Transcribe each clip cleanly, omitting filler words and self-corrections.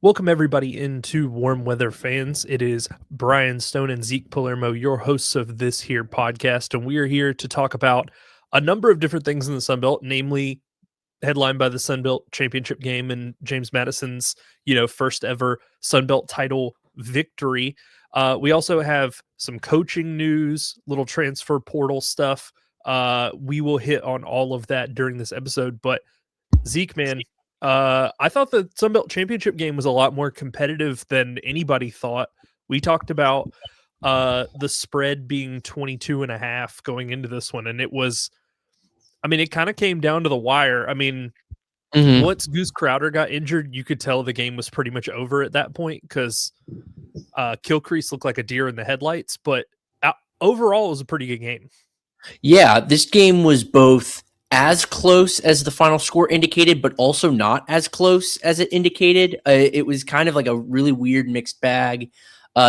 Welcome everybody into Warm Weather Fans. It is Brian Stone and Zeke Palermo, your hosts of this here podcast, and we are here to talk about a number of different things in the Sun Belt, namely headlined by the Sun Belt Championship game and James Madison's, first ever Sun Belt title victory. We also have some coaching news, little transfer portal stuff. We will hit on all of that during this episode, but Zeke, man, I thought the Sun Belt Championship game was a lot more competitive than anybody thought. We talked about the spread being 22.5 going into this one, and it kind of came down to the wire. Once Goose Crowder got injured, you could tell the game was pretty much over at that point because Kilcrease looked like a deer in the headlights, but overall it was a pretty good game. Yeah, this game was both as close as the final score indicated, but also not as close as it indicated. It was kind of like a really weird mixed bag.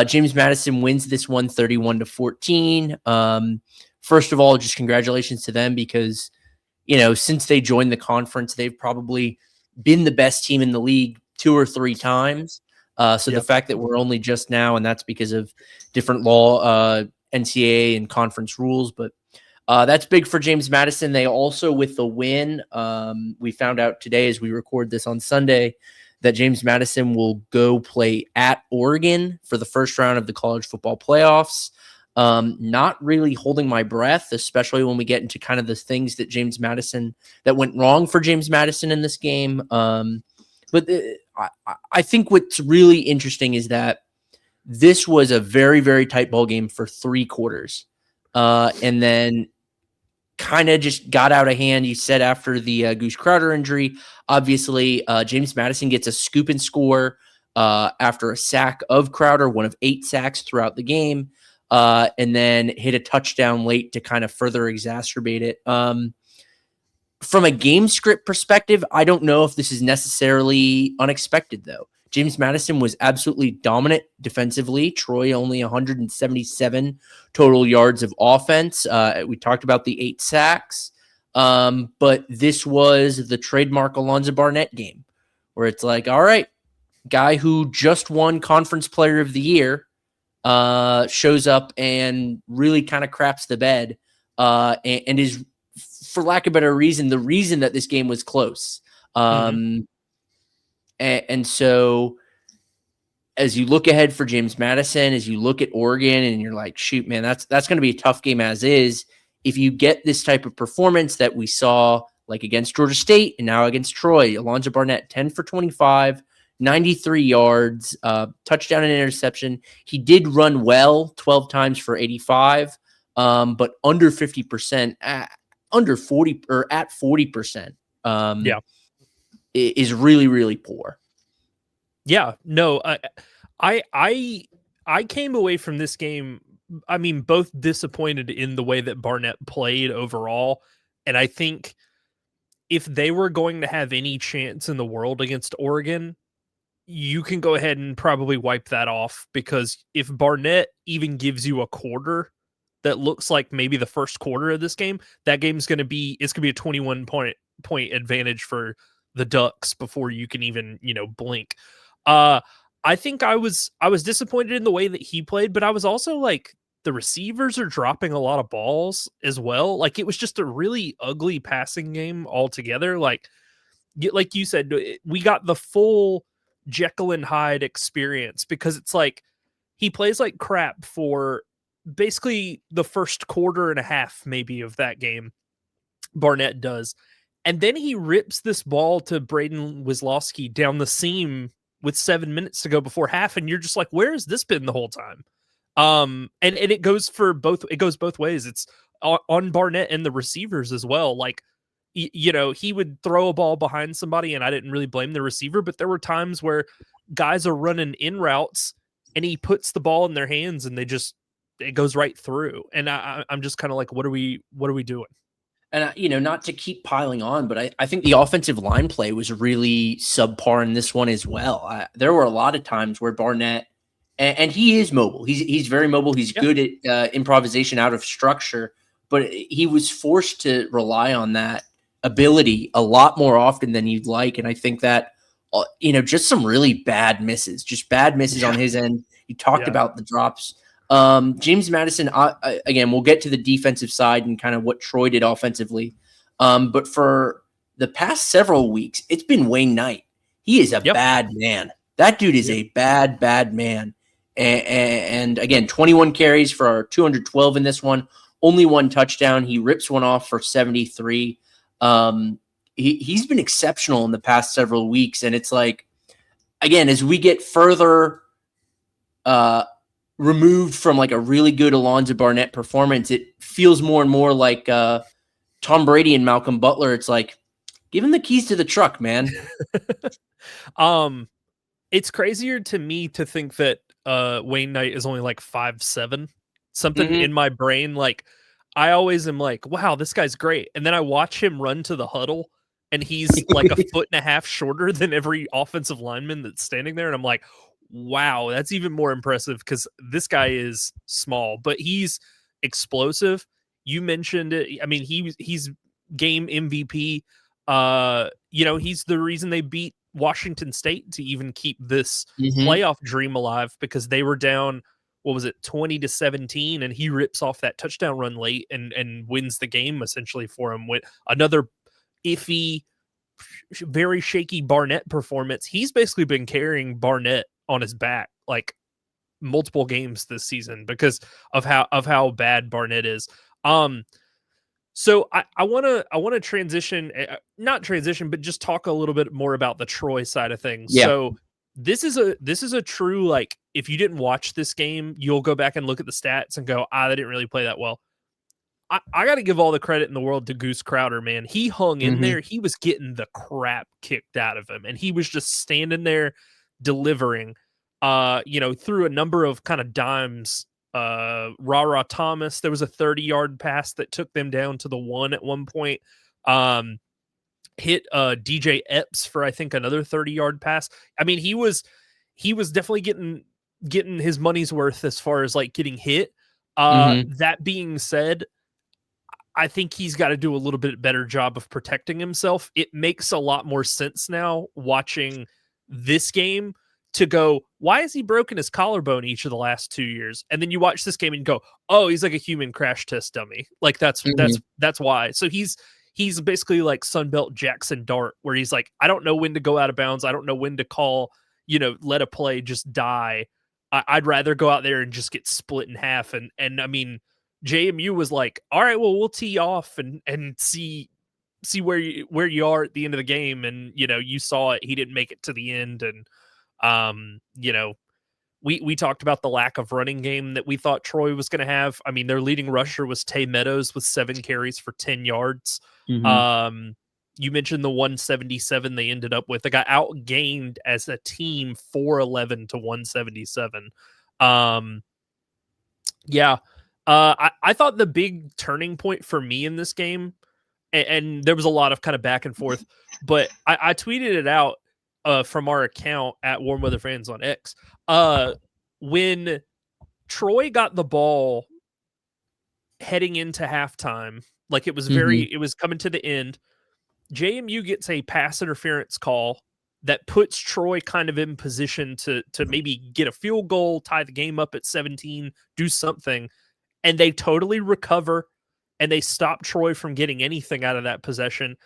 James Madison wins this one 31-14. First of all, just congratulations to them because, since they joined the conference, they've probably been the best team in the league 2 or 3 times. The fact that we're only just now, and that's because of different law, NCAA and conference rules, but that's big for James Madison. They also, with the win, we found out today as we record this on Sunday that James Madison will go play at Oregon for the first round of the college football playoffs. Not really holding my breath, especially when we get into kind of the things that went wrong for James Madison in this game. But I think what's really interesting is that this was a very, very tight ball game for 3 quarters. And then kind of just got out of hand. You said after the Goose Crowder injury, obviously James Madison gets a scoop and score after a sack of Crowder, one of 8 sacks throughout the game, and then hit a touchdown late to kind of further exacerbate it. From a game script perspective, I don't know if this is necessarily unexpected, though. James Madison was absolutely dominant defensively. Troy only 177 total yards of offense. We talked about the 8 sacks, but this was the trademark Alonzo Barnett game where it's like, all right, guy who just won Conference Player of the Year shows up and really kind of craps the bed and is, for lack of a better reason, the reason that this game was close. And so as you look ahead for James Madison, as you look at Oregon and you're like, shoot, man, that's going to be a tough game as is. If you get this type of performance that we saw like against Georgia State and now against Troy, Alonzo Barnett, 10 for 25, 93 yards, touchdown and interception. He did run well 12 times for 85, but under 50%, under 40 or at 40%. Is really, really poor. Yeah, no, I came away from this game, both disappointed in the way that Barnett played overall, and I think if they were going to have any chance in the world against Oregon, you can go ahead and probably wipe that off, because if Barnett even gives you a quarter that looks like maybe the first quarter of this game, that game's going to be, it's going to be a 21 point advantage for the Ducks before you can even, blink. I think I was disappointed in the way that he played, but I was also like, the receivers are dropping a lot of balls as well. Like, it was just a really ugly passing game altogether. Like you said, we got the full Jekyll and Hyde experience, because it's like he plays like crap for basically the first quarter and a half maybe of that game. Barnett does. And then he rips this ball to Braden Wisłowski down the seam with 7 minutes to go before half, and you're just like, where has this been the whole time? And it goes both ways. It's on Barnett and the receivers as well. Like, he would throw a ball behind somebody, and I didn't really blame the receiver, but there were times where guys are running in routes and he puts the ball in their hands and it goes right through. And I'm just kind of like, what are we doing? And, not to keep piling on, but I think the offensive line play was really subpar in this one as well. There were a lot of times where Barnett, and he is mobile. He's very mobile. He's good at improvisation out of structure, but he was forced to rely on that ability a lot more often than you'd like. And I think that just some really bad misses, on his end. You talked about the drops. James Madison, again, we'll get to the defensive side and kind of what Troy did offensively. But for the past several weeks, it's been Wayne Knight. He is a bad man. That dude is a bad man. And again, 21 carries for 212 in this one, only one touchdown. He rips one off for 73. He's been exceptional in the past several weeks. And it's like, again, as we get further removed from like a really good Alonzo Barnett performance, it feels more and more like Tom Brady and Malcolm Butler. It's like, give him the keys to the truck, man. It's crazier to me to think that Wayne Knight is only like 5'7". Something in my brain, like I always am like, wow, this guy's great. And then I watch him run to the huddle and he's like a foot and a half shorter than every offensive lineman that's standing there. And I'm like, wow, that's even more impressive because this guy is small, but he's explosive. You mentioned it. I mean, he's game MVP. He's the reason they beat Washington State to even keep this playoff dream alive, because they were down, 20-17, and he rips off that touchdown run late and wins the game essentially for him with another iffy, very shaky Barnett performance. He's basically been carrying Barnett on his back like multiple games this season because of how bad Barnett is. So I want to transition, not transition, but just talk a little bit more about the Troy side of things. Yeah. So this is a true, like, if you didn't watch this game, you'll go back and look at the stats and go, they didn't really play that well. I got to give all the credit in the world to Goose Crowder, man. He hung in there. He was getting the crap kicked out of him, and he was just standing there delivering, through a number of kind of dimes. Rara Thomas, there was a 30-yard pass that took them down to the 1 at one point. Hit DJ Epps for I think another 30-yard pass. I mean, he was definitely getting his money's worth as far as like getting hit. That being said, I think he's got to do a little bit better job of protecting himself. It makes a lot more sense now watching this game to go, why has he broken his collarbone each of the last 2 years? And then you watch this game and you go, oh, he's like a human crash test dummy. Like that's why. So he's basically like Sunbelt Jackson Dart, where he's like, I don't know when to go out of bounds. I don't know when to call, let a play just die. I'd rather go out there and just get split in half. And I mean, JMU was like, all right, well, we'll tee off and see where you are at the end of the game. And, you saw it. He didn't make it to the end. And, we talked about the lack of running game that we thought Troy was going to have. I mean, their leading rusher was Tay Meadows with 7 carries for 10 yards. You mentioned the 177 they ended up with. They got outgained as a team 411 to 177. I thought the big turning point for me in this game, and there was a lot of kind of back and forth, but I tweeted it out from our account at Warm Weather Fans on X. When Troy got the ball heading into halftime, like it was it was coming to the end, JMU gets a pass interference call that puts Troy kind of in position to maybe get a field goal, tie the game up at 17, do something, and they totally recover and they stop Troy from getting anything out of that possession.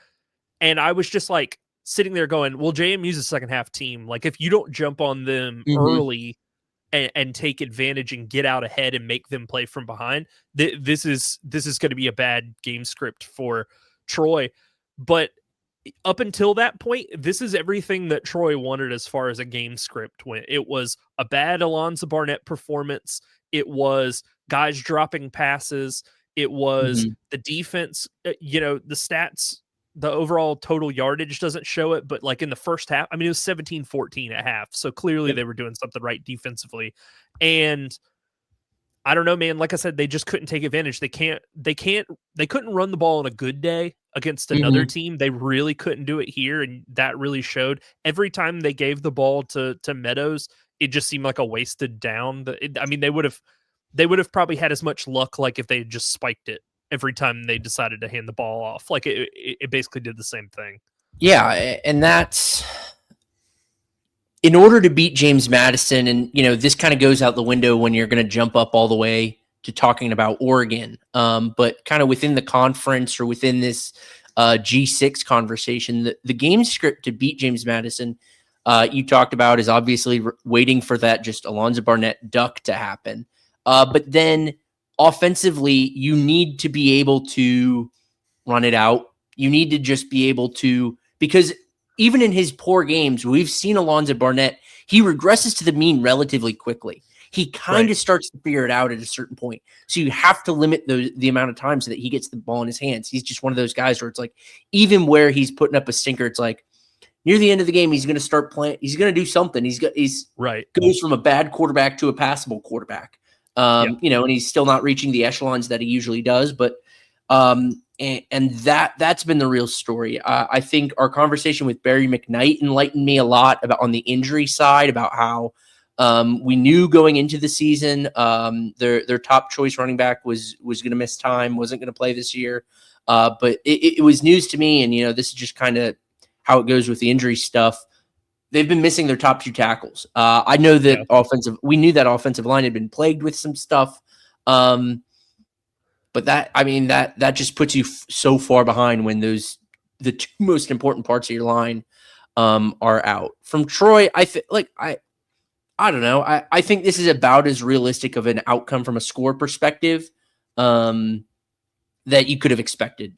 And I was just like sitting there going, well, JMU's a second half team. Like if you don't jump on them early and take advantage and get out ahead and make them play from behind, this is going to be a bad game script for Troy. But up until that point, this is everything that Troy wanted as far as a game script went. It was a bad Alonzo Barnett performance. It was guys dropping passes. It was the defense, the stats, the overall total yardage doesn't show it, but like in the first half, I mean, it was 17-14 at half. So clearly they were doing something right defensively. And I don't know, man, like I said, they just couldn't take advantage. They couldn't run the ball on a good day against another team. They really couldn't do it here. And that really showed. Every time they gave the ball to Meadows, it just seemed like a wasted down. They would have probably had as much luck like if they had just spiked it every time they decided to hand the ball off. Like it basically did the same thing. Yeah, and that's in order to beat James Madison, and this kind of goes out the window when you're going to jump up all the way to talking about Oregon, but kind of within the conference or within this G6 conversation, the game script to beat James Madison, you talked about, is obviously waiting for that just Alonzo Barnett duck to happen. But then offensively, you need to be able to run it out. You need to just be able to, because even in his poor games, we've seen Alonzo Barnett, he regresses to the mean relatively quickly. He kind of starts to figure it out at a certain point. So you have to limit the amount of times so that he gets the ball in his hands. He's just one of those guys where it's like, even where he's putting up a stinker, it's like near the end of the game, he's going to start playing. He's going to do something. He's goes from a bad quarterback to a passable quarterback. And he's still not reaching the echelons that he usually does. But and that's been the real story. I think our conversation with Barry McKnight enlightened me a lot about on the injury side, about how we knew going into the season their top choice running back was going to miss time, wasn't going to play this year. But it was news to me, and this is just kind of how it goes with the injury stuff. They've been missing their top two tackles. I know that we knew that offensive line had been plagued with some stuff. But that just puts you so far behind when the two most important parts of your line are out. From Troy, I don't know. I think this is about as realistic of an outcome from a score perspective that you could have expected.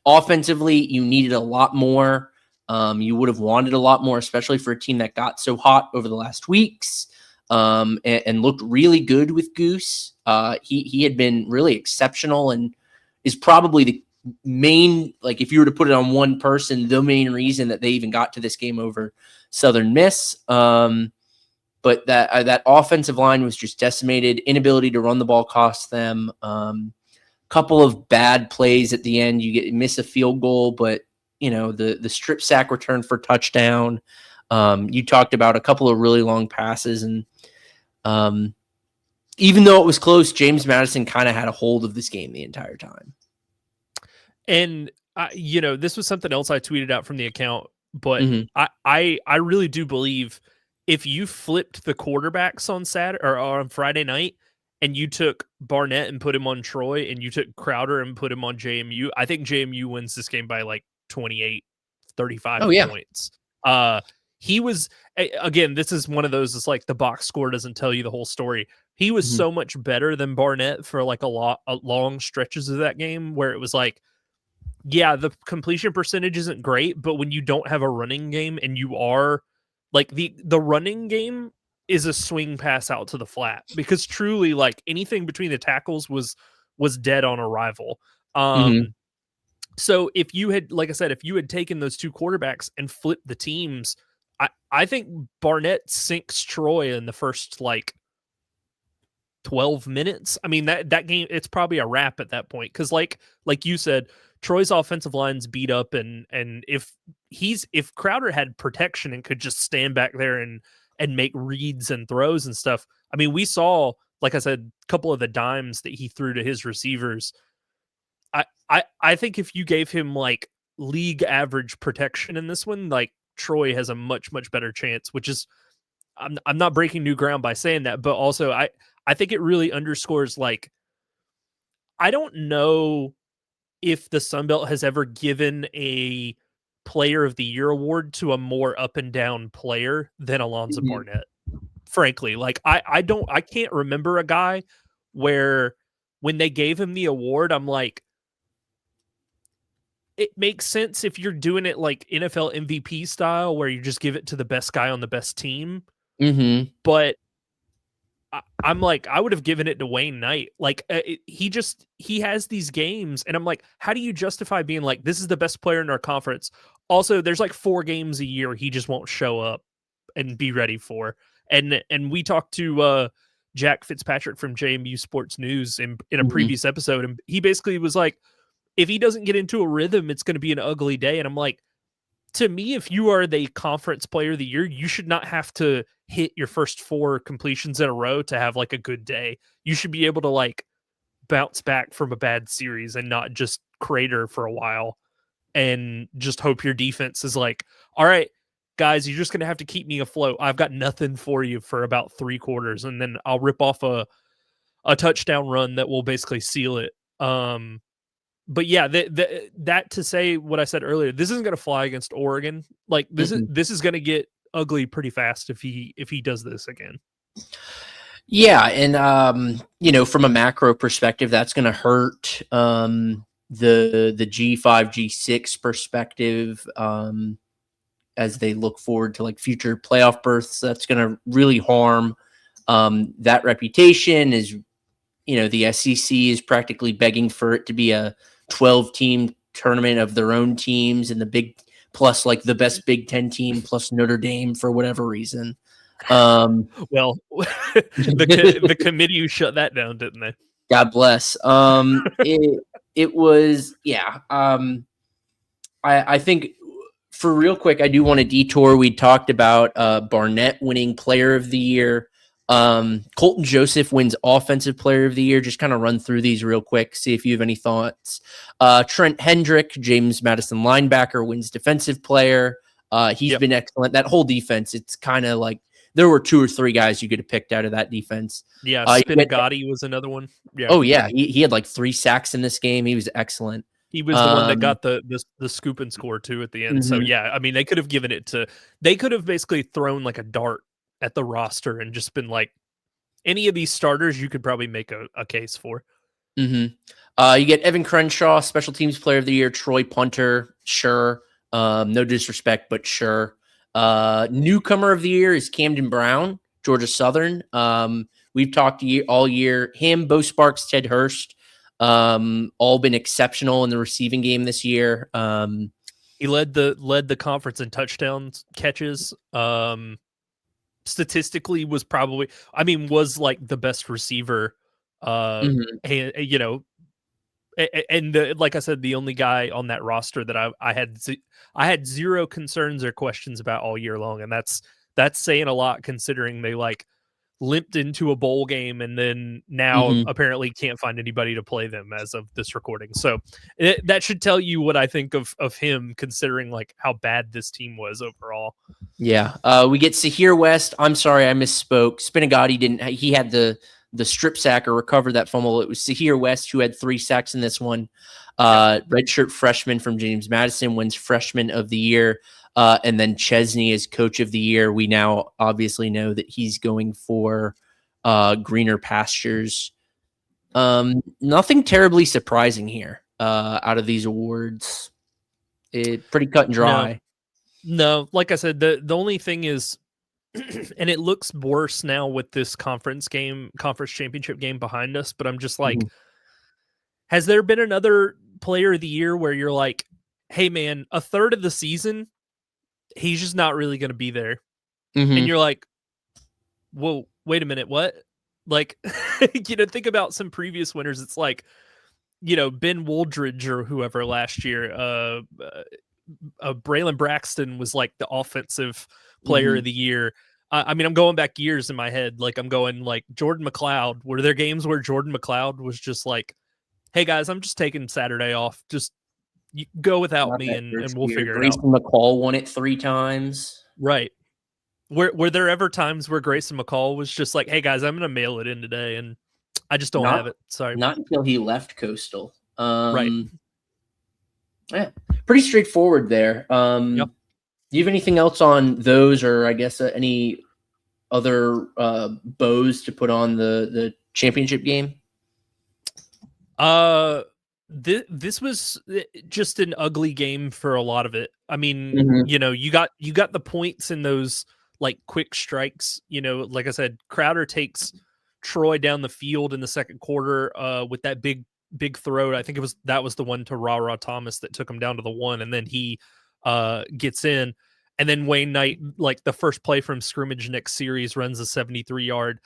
Offensively, you needed a lot more. You would have wanted a lot more, especially for a team that got so hot over the last weeks and looked really good with Goose. He had been really exceptional and is probably the main, if you were to put it on one person, the main reason that they even got to this game over Southern Miss. But that offensive line was just decimated. Inability to run the ball cost them. Couple of bad plays at the end. You miss a field goal, but the strip sack return for touchdown. You talked about a couple of really long passes, and even though it was close, James Madison kind of had a hold of this game the entire time. And this was something else I tweeted out from the account, but I really do believe if you flipped the quarterbacks on Saturday or on Friday night, and you took Barnett and put him on Troy, and you took Crowder and put him on JMU, I think JMU wins this game by 28, 35 points. He was, again, this is one of those, it's like the box score doesn't tell you the whole story. He was so much better than Barnett for long stretches of that game where it was the completion percentage isn't great, but when you don't have a running game and you are the running game is a swing pass out to the flat, because truly anything between the tackles was dead on arrival. So if you had, like I said, if you had taken those two quarterbacks and flipped the teams, I think Barnett sinks Troy in the first 12 minutes. I mean, that game, it's probably a wrap at that point. Cause like you said, Troy's offensive line's beat up, and if Crowder had protection and could just stand back there and make reads and throws and stuff. I mean, we saw, like I said, a couple of the dimes that he threw to his receivers. I think if you gave him league average protection in this one, Troy has a much, much better chance, which is, I'm not breaking new ground by saying that, but also I think it really underscores I don't know if the Sun Belt has ever given a player of the year award to a more up and down player than Alonzo Barnett. Frankly, I can't remember a guy where when they gave him the award, I'm it makes sense if you're doing it NFL MVP style, where you just give it to the best guy on the best team. But I'm I would have given it to Wayne Knight. He has these games, and I'm how do you justify being this is the best player in our conference? Also, there's 4 games a year he just won't show up and be ready for. And we talked to Jack Fitzpatrick from JMU Sports News in a previous episode, and he basically was if he doesn't get into a rhythm, it's going to be an ugly day. And I'm to me, if you are the conference player of the year, you should not have to hit your first 4 completions in a row to have a good day. You should be able to bounce back from a bad series and not just crater for a while and just hope your defense is all right, guys, you're just going to have to keep me afloat. I've got nothing for you for about 3 quarters, and then I'll rip off a touchdown run that will basically seal it. But yeah, that to say what I said earlier, this isn't going to fly against Oregon. Like this is going to get ugly pretty fast if he does this again. Yeah, and from a macro perspective, that's going to hurt the G5, G6 perspective as they look forward to like future playoff berths. That's going to really harm that reputation. Is the SEC is practically begging for it to be a 12-team tournament of their own teams, and the big plus like the best Big Ten team plus Notre Dame for whatever reason. Well, the committee shut that down, didn't they? God bless. It was, yeah. I think for real quick, I do want to detour. We talked about Barnett winning Player of the Year. Colton Joseph wins Offensive Player of the Year. Just kind of run through these real quick, see if you have any thoughts. Trent Hendrick, James Madison linebacker, wins Defensive Player. He's been excellent. That whole defense, it's kind of like there were 2 or 3 guys you could have picked out of that defense. Yeah, Spinagati was another one. Yeah. Oh, yeah. He had like 3 sacks in this game. He was excellent. He was the one that got the scoop and score too at the end. So yeah, I mean, they could have given it to. They could have basically thrown like a dart at the roster and just been like, any of these starters, you could probably make a case for. You get Evan Crenshaw, Special Teams Player of the Year. Troy Punter, sure. No disrespect, but sure. Newcomer of the Year is Camden Brown, Georgia Southern. We've talked all year. Him, Bo Sparks, Ted Hurst, all been exceptional in the receiving game this year. He led the conference in touchdowns catches. Statistically was like the best receiver. And like I said, the only guy on that roster that I had 0 concerns or questions about all year long, and that's saying a lot considering they like limped into a bowl game and then now apparently can't find anybody to play them as of this recording. So that should tell you what I think of him, considering like how bad this team was overall. Yeah. We get Sahir West. I'm sorry, I misspoke. Spinagati he had the strip sack or recovered that fumble. It was Sahir West who had 3 sacks in this one. Redshirt freshman from James Madison wins Freshman of the Year. And then Chesney is Coach of the Year. We now obviously know that he's going for greener pastures. Nothing terribly surprising here out of these awards. Pretty cut and dry. No, like I said, the only thing is, and it looks worse now with this conference championship game behind us, but I'm just like, has there been another Player of the Year where you're like, hey man, a third of the season, he's just not really going to be there. And you're like, whoa, wait a minute. What? Like, think about some previous winners. It's like, Ben Wooldridge or whoever last year, Braylon Braxton was like the Offensive Player of the Year. I mean, I'm going back years in my head. Like I'm going like Jordan McLeod. Were there games where Jordan McLeod was just like, hey guys, I'm just taking Saturday off. Just you go without me and we'll figure it out. Grayson McCall won it 3 times. Right. Were there ever times where Grayson McCall was just like, hey guys, I'm going to mail it in today and I just don't have it. Sorry. Not until he left Coastal. Right. Yeah. Pretty straightforward there. Yep. Do you have anything else on those, or I guess any other bows to put on the championship game? This was just an ugly game for a lot of it. I mean, you got the points in those like quick strikes. Like I said, Crowder takes Troy down the field in the second quarter with that big throw. I think that was the one to Ra Thomas that took him down to the 1, and then he gets in, and then Wayne Knight, like the first play from scrimmage next series, runs a 73-yard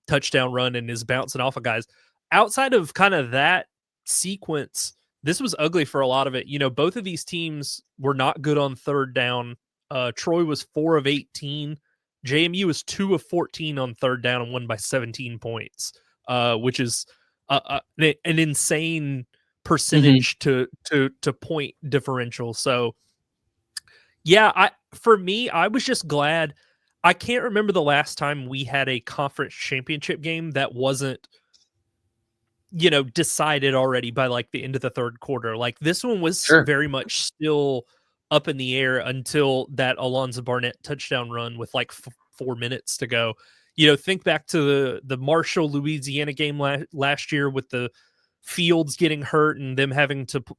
touchdown run and is bouncing off of guys. Outside of kind of that sequence, this was ugly for a lot of it. Both of these teams were not good on third down. Troy was 4 of 18. JMU was 2 of 14 on third down and won by 17 points, which is an insane percentage to point differential. So Yeah, for me, I was just glad. I can't remember the last time we had a conference championship game that wasn't, decided already by like the end of the third quarter. Like this one was Sure. very much still up in the air until that Alonzo Barnett touchdown run with like 4 minutes to go. Think back to the Marshall, Louisiana game last year with the Fields getting hurt and them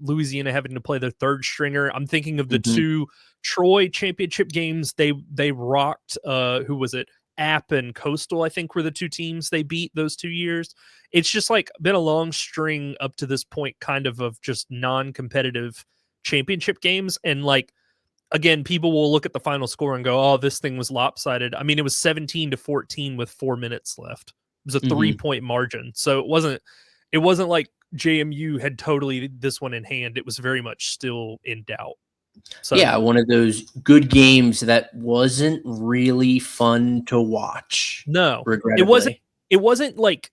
Louisiana having to play their third stringer. I'm thinking of the Mhm. two Troy championship games. They rocked. Who was it? App and Coastal, I think, were the two teams they beat those 2 years. It's just like been a long string up to this point, kind of just non-competitive championship games. And like, again, people will look at the final score and go, "Oh, this thing was lopsided." I mean, it was 17-14 with 4 minutes left. It was a Mhm. 3-point margin, so it wasn't like JMU had totally this one in hand. It was very much still in doubt. So Yeah, one of those good games that wasn't really fun to watch, no, it wasn't. regrettably. It wasn't like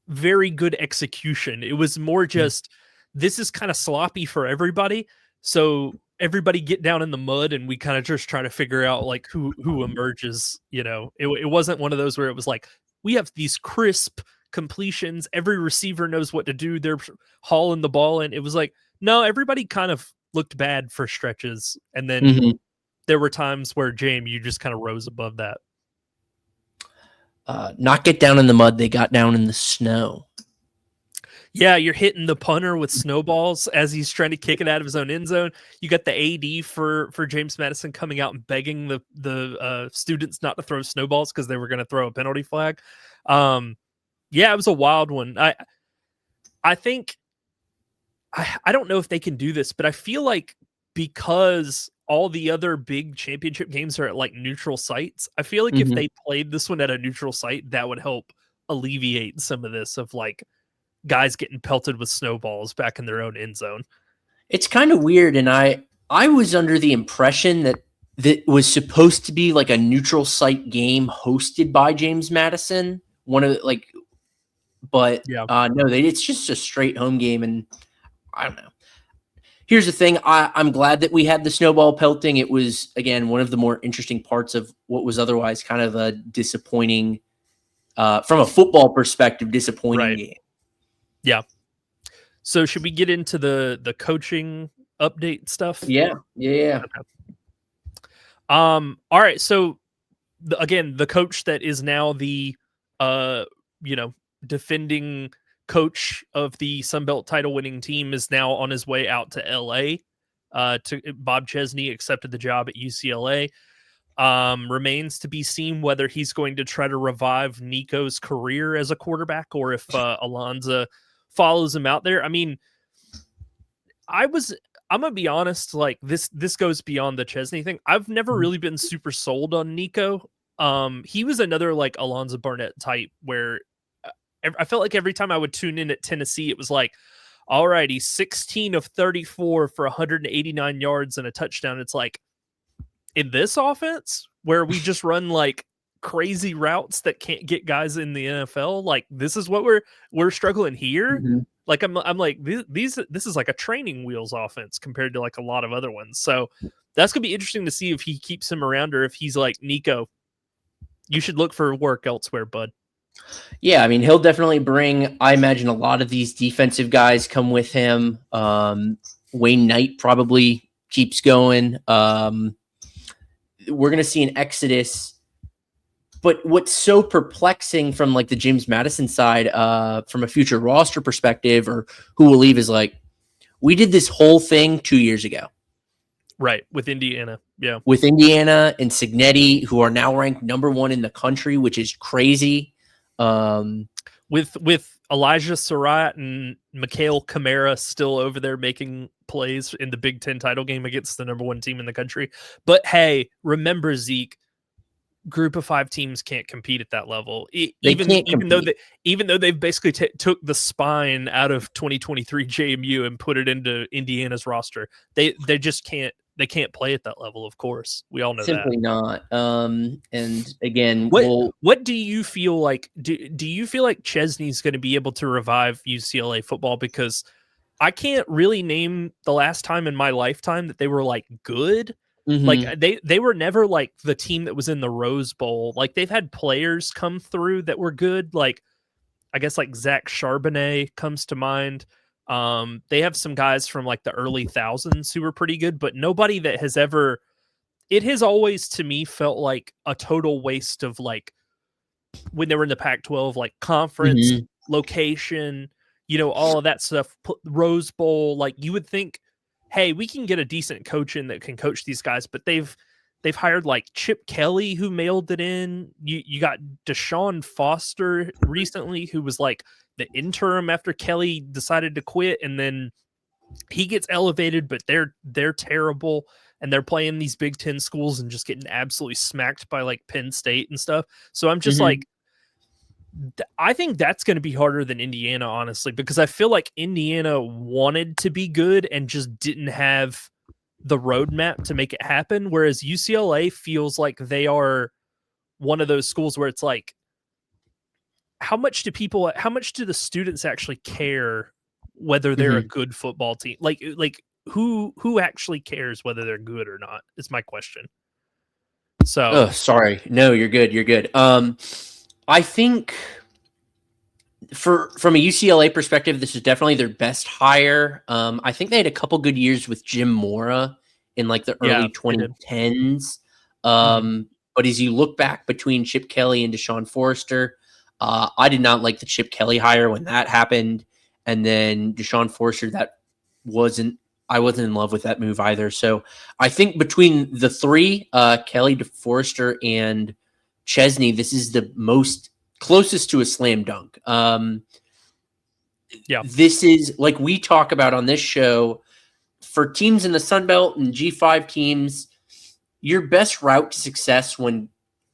very good execution. It was more Mm. just this is kind of sloppy for everybody. So everybody get down in the mud and we kind of just try to figure out like who emerges. It wasn't one of those where it was like we have these crisp completions. Every receiver knows what to do. They're hauling the ball in. It was like no, everybody kind of looked bad for stretches, and then Mhm. there were times where JMU just kind of rose above that. Not get down in the mud, they got down in the snow. Yeah, you're hitting the punter with snowballs as he's trying to kick it out of his own end zone. You got the AD for James Madison coming out and begging the students not to throw snowballs because they were going to throw a penalty flag. Yeah, it was a wild one. I think I don't know if they can do this, but I feel like because all the other big championship games are at like neutral sites, I feel like if Mhm. they played this one at a neutral site, that would help alleviate some of this of like guys getting pelted with snowballs back in their own end zone. It's kind of weird, and I was under the impression that that was supposed to be like a neutral site game hosted by James Madison. One of the, like, but Yeah. no, it's just a straight home game, and I don't know. Here's the thing: I'm glad that we had the snowball pelting. It was again one of the more interesting parts of what was otherwise kind of a disappointing, from a football perspective, disappointing Right. game. Yeah. So should we get into the coaching update stuff? Yeah, yeah. Okay. All right. So again, the coach that is now the uh you know defending coach of the Sun Belt title winning team is now on his way out to LA. To Bob Chesney accepted the job at UCLA. Remains to be seen whether he's going to try to revive Nico's career as a quarterback or if Alonzo follows him out there. I mean, I'm gonna be honest, like this goes beyond the Chesney thing. I've never Mhm. really been super sold on Nico. He was another like Alonzo Barnett type where I felt like every time I would tune in at Tennessee, it was like, all right, he's 16 of 34 for 189 yards and a touchdown. It's like in this offense where we just run like crazy routes that can't get guys in the NFL, like this is what we're struggling here. Mhm. Like I'm like this is like a training wheels offense compared to like a lot of other ones. So that's gonna be interesting to see if he keeps him around or if he's like Nico, you should look for work elsewhere, bud. Yeah, I mean, he'll definitely bring, I imagine, a lot of these defensive guys come with him. Wayne Knight probably keeps going. We're going to see an exodus. But what's so perplexing from like the James Madison side, from a future roster perspective or who will leave, is like, we did this whole thing 2 years ago Right, with Indiana. Yeah. with Indiana and Signetti, who are now ranked #1 in the country, which is crazy. With Elijah Surratt and Mikhail Kamara still over there making plays in the Big Ten title game against the #1 team in the country. But hey, remember Zeke, group of 5 teams can't compete at that level. They Even can't compete. even though they've basically took the spine out of 2023 JMU and put it into Indiana's roster, they just can't play at that level. Of course, we all know that. Simply not. And again, What we'll what do you feel like? Do you feel like Chesney's going to be able to revive UCLA football? Because I can't really name the last time in my lifetime that they were like good. Like Mm-hmm. they were never like the team that was in the Rose Bowl. Like they've had players come through that were good. Like I guess like Zach Charbonnet comes to mind. They have some guys from like the early thousands who were pretty good, but nobody that has ever. It has always to me felt like a total waste of like when they were in the Pac-12, like conference, Mm-hmm. location, all of that stuff. Rose Bowl, like you would think, hey, we can get a decent coach in that can coach these guys, but they've hired like Chip Kelly who mailed it in. You got Deshaun Foster recently who was like the interim after Kelly decided to quit, and then he gets elevated, but they're terrible, and they're playing these Big Ten schools and just getting absolutely smacked by like Penn State and stuff. So I'm just Mm-hmm. like, I think that's going to be harder than Indiana, honestly, because I feel like Indiana wanted to be good and just didn't have the roadmap to make it happen. Whereas UCLA feels like they are one of those schools where it's like, how much do the students actually care whether they're a Mm-hmm. good football team? Like who actually cares whether they're good or not is my question. Oh, So sorry. No, you're good. You're good. I think from a UCLA perspective, this is definitely their best hire. I think they had a couple good years with Jim Mora in like the yeah, early they did. 2010s. Mhm. But as you look back between Chip Kelly and Deshaun Forrester, I did not like the Chip Kelly hire when that happened. And then Deshaun Forrester, I wasn't in love with that move either. So I think between the three, Kelly, DeForester, and Chesney, this is the most closest to a slam dunk. Yeah. This is like we talk about on this show for teams in the Sun Belt and G5 teams. Your best route to success when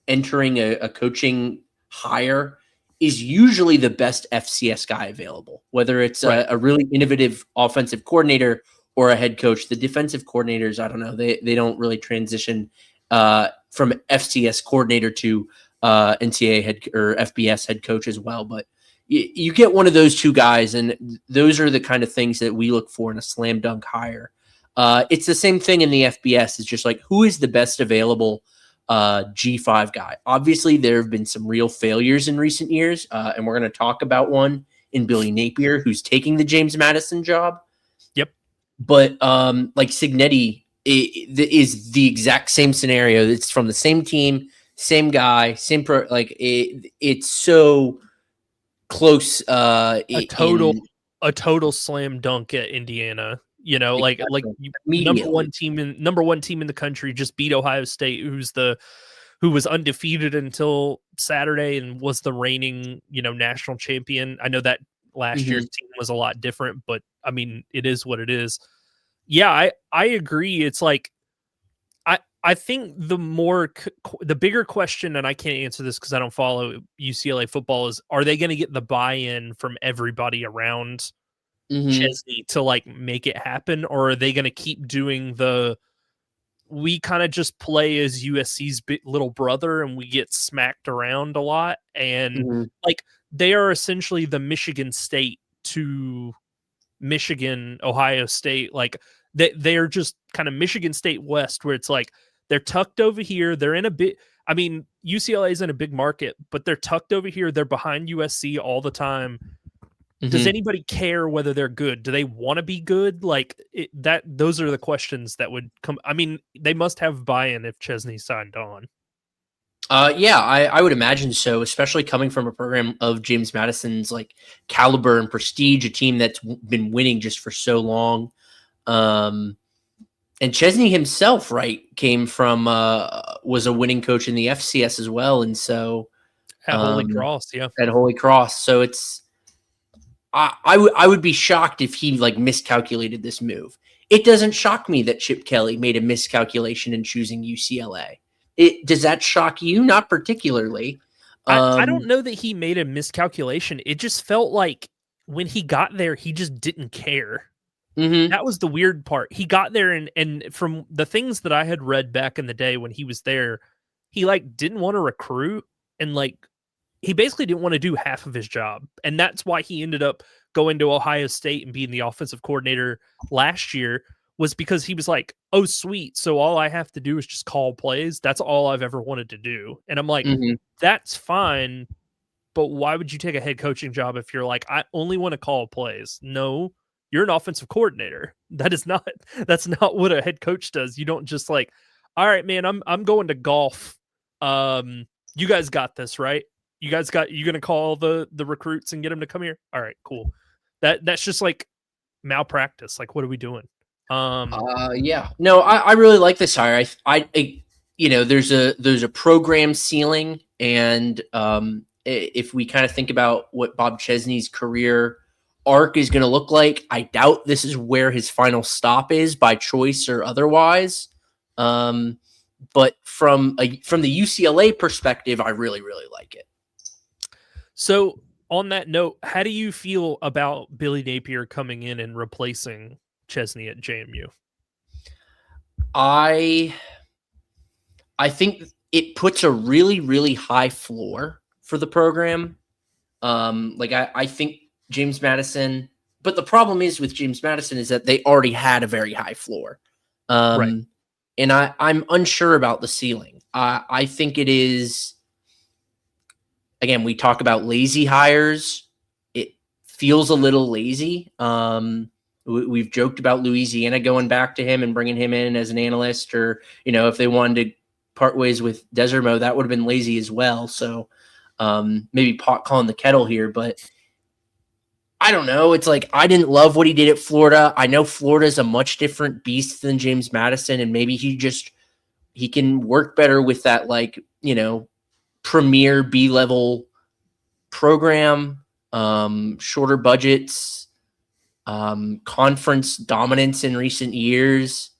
entering a coaching hire is usually the best FCS guy available, whether it's Right. a really innovative offensive coordinator or a head coach. The defensive coordinators, I don't know, they don't really transition from FCS coordinator to NCAA head or FBS head coach as well. But you get one of those two guys, and those are the kind of things that we look for in a slam dunk hire. It's the same thing in the FBS. It's just like, who is the best available G5 guy? Obviously, there have been some real failures in recent years, and we're going to talk about one in Billy Napier, who's taking the James Madison job. Yep. But like Signetti is the exact same scenario. It's from the same team, same guy, same pro. Like it's so close. A total slam dunk at Indiana. Like Immediately. number one team in the country just beat Ohio State, who was undefeated until Saturday and was the reigning, national champion. I know that last Mm-hmm. year's team was a lot different, but I mean, it is what it is. Yeah, I agree. It's like I think the bigger question, and I can't answer this because I don't follow UCLA football, is are they going to get the buy-in from everybody around Mm-hmm. Chesney to like make it happen, or are they going to keep doing we kind of just play as USC's little brother and we get smacked around a lot, and Mm-hmm. like they are essentially the Michigan State to Michigan, Ohio State. Like they're just kind of Michigan State West, where it's like they're tucked over here. They're in a bit. I mean, UCLA is in a big market, but they're tucked over here. They're behind USC all the time. Does Mm-hmm. anybody care whether they're good? Do they want to be good? Like those are the questions that would come. I mean, they must have buy-in if Chesney signed on. Yeah, I would imagine so, especially coming from a program of James Madison's like caliber and prestige, a team that's been winning just for so long. And Chesney himself, right, came from was a winning coach in the FCS as well, and so At Holy Cross, yeah. at Holy Cross. So it's I would be shocked if he like miscalculated this move. It doesn't shock me that Chip Kelly made a miscalculation in choosing UCLA. Does that shock you? Not particularly. I don't know that he made a miscalculation. It just felt like when he got there, he just didn't care. Mm-hmm. That was the weird part. He got there and from the things that I had read back in the day when he was there, he like didn't want to recruit, and like he basically didn't want to do half of his job. And that's why he ended up going to Ohio State and being the offensive coordinator last year, was because he was like, oh, sweet. So all I have to do is just call plays. That's all I've ever wanted to do. And I'm like, that's fine. But why would you take a head coaching job if you're like, I only want to call plays? No, you're an offensive coordinator. That's not what a head coach does. You don't just like, all right, man, I'm going to golf. You guys got this, right? You gonna call the recruits and get them to come here? All right, cool. That's just like malpractice. Like, what are we doing? Yeah, no, I really like this hire. There's a program ceiling, and if we kind of think about what Bob Chesney's career arc is going to look like, I doubt this is where his final stop is by choice or otherwise. But from the UCLA perspective, I really, really like it. So on that note, how do you feel about Billy Napier coming in and replacing Chesney at JMU? I think it puts a really, really high floor for the program. I think James Madison, but the problem is with James Madison is that they already had a very high floor. Right. And I'm unsure about the ceiling. I think it is, again, we talk about lazy hires. It feels a little lazy. We've joked about Louisiana going back to him and bringing him in as an analyst, or, if they wanted to part ways with Desermo, that would have been lazy as well. So maybe pot calling the kettle here, but I don't know. It's like, I didn't love what he did at Florida. I know Florida is a much different beast than James Madison, and maybe he can work better with that, premier B-level program, shorter budgets, conference dominance in recent years.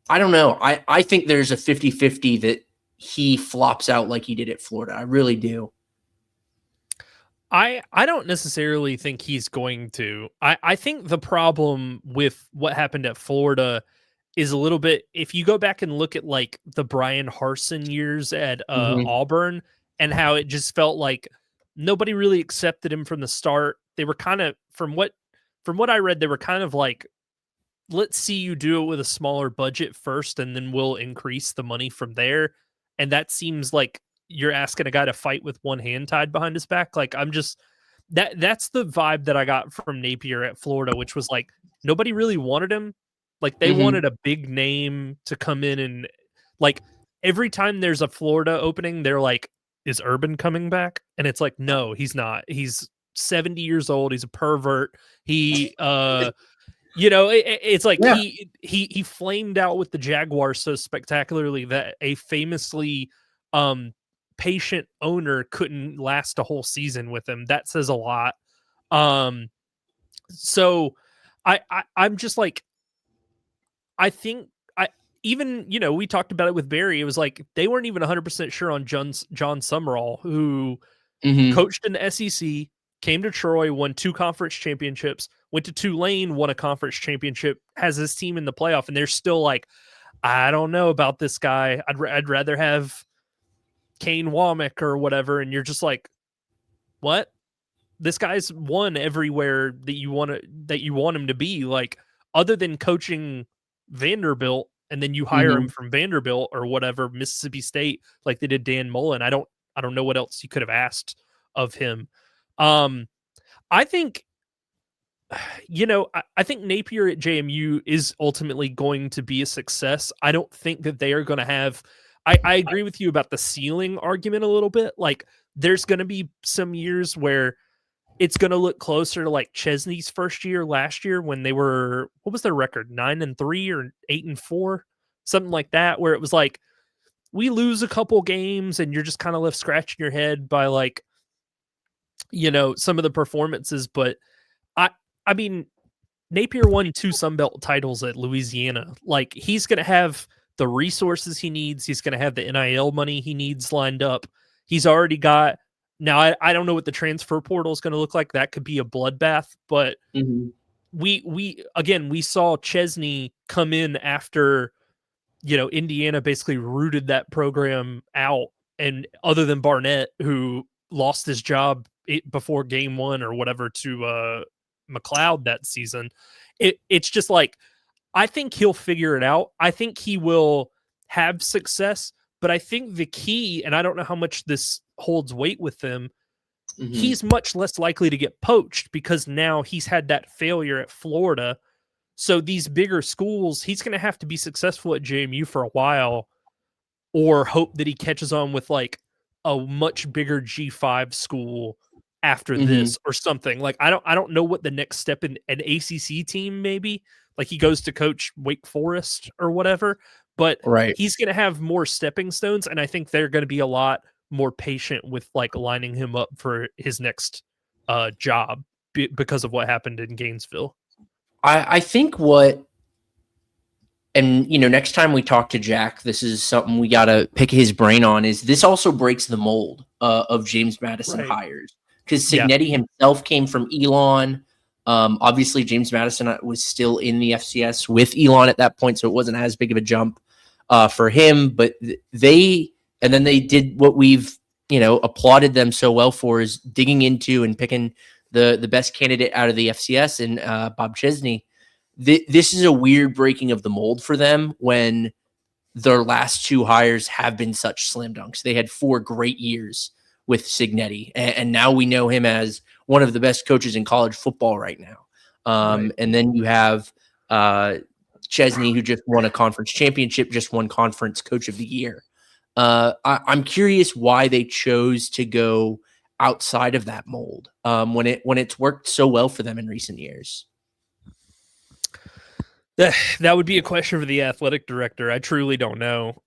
I don't know. I think there's a 50-50 that he flops out like he did at Florida. I really do. I don't necessarily think he's going to. I think the problem with what happened at Florida is a little bit, if you go back and look at like the Brian Harsin years at Auburn, and how it just felt like nobody really accepted him from the start. They were kind of, from what I read, they were kind of like, let's see you do it with a smaller budget first, and then we'll increase the money from there. And that seems like you're asking a guy to fight with one hand tied behind his back. Like, that's the vibe that I got from Napier at Florida, which was like, nobody really wanted him. Like, they wanted a big name to come in, and like every time there's a Florida opening, they're like, is Urban coming back? And it's like, no, he's not. He's 70 years old. He's a pervert. He, it's like, yeah. He flamed out with the Jaguars so spectacularly that a famously patient owner couldn't last a whole season with him. That says a lot. So I'm just like, I think even, we talked about it with Barry. It was like, they weren't even 100% sure on John Summerall, who coached in the SEC, came to Troy, won 2 conference championships, went to Tulane, won a conference championship, has his team in the playoff, and they're still like, I don't know about this guy. I'd rather have Kane Womack or whatever. And you're just like, what? This guy's won everywhere that you want him to be. Like, other than coaching Vanderbilt, and then you hire him from Vanderbilt or whatever, Mississippi State, like they did Dan Mullen. I don't know what else you could have asked of him. I think, I think Napier at JMU is ultimately going to be a success. I don't think that they are going to have, I agree with you about the ceiling argument a little bit. Like, there's going to be some years where it's going to look closer to like Chesney's first year last year, when they were, what was their record? 9-3 or 8-4, something like that, where it was like, we lose a couple games and you're just kind of left scratching your head by like, some of the performances. But I mean, Napier won 2 Sun Belt titles at Louisiana. Like, he's going to have the resources he needs. He's going to have the NIL money he needs lined up. He's already got, now I don't know what the transfer portal is going to look like. That could be a bloodbath, but we saw Chesney come in after, Indiana basically rooted that program out. And other than Barnett, who lost his job before game 1 or whatever to McLeod that season, it's just like, I think he'll figure it out. I think he will have success, but I think the key, and I don't know how much this holds weight with them, he's much less likely to get poached because now he's had that failure at Florida. So these bigger schools, he's going to have to be successful at JMU for a while or hope that he catches on with like a much bigger G5 school after this or something. Like I don't know what the next step in an ACC team maybe. Like he goes to coach Wake Forest or whatever, but he's going to have more stepping stones, and I think they're going to be a lot more patient with like lining him up for his next job because of what happened in Gainesville. I think what, and next time we talk to Jack, this is something we got to pick his brain on, is this also breaks the mold of James Madison hires, because Cignetti himself came from Elon. Obviously James Madison was still in the FCS with Elon at that point, so it wasn't as big of a jump for him, but they did what we've applauded them so well for, is digging into and picking the best candidate out of the FCS and Bob Chesney. This is a weird breaking of the mold for them when their last two hires have been such slam dunks. They had 4 great years with Cignetti, and now we know him as one of the best coaches in college football right now. And then you have Chesney, who just won a conference championship, just won conference coach of the year. I'm curious why they chose to go outside of that mold when it's worked so well for them in recent years. That would be a question for the athletic director. I truly don't know.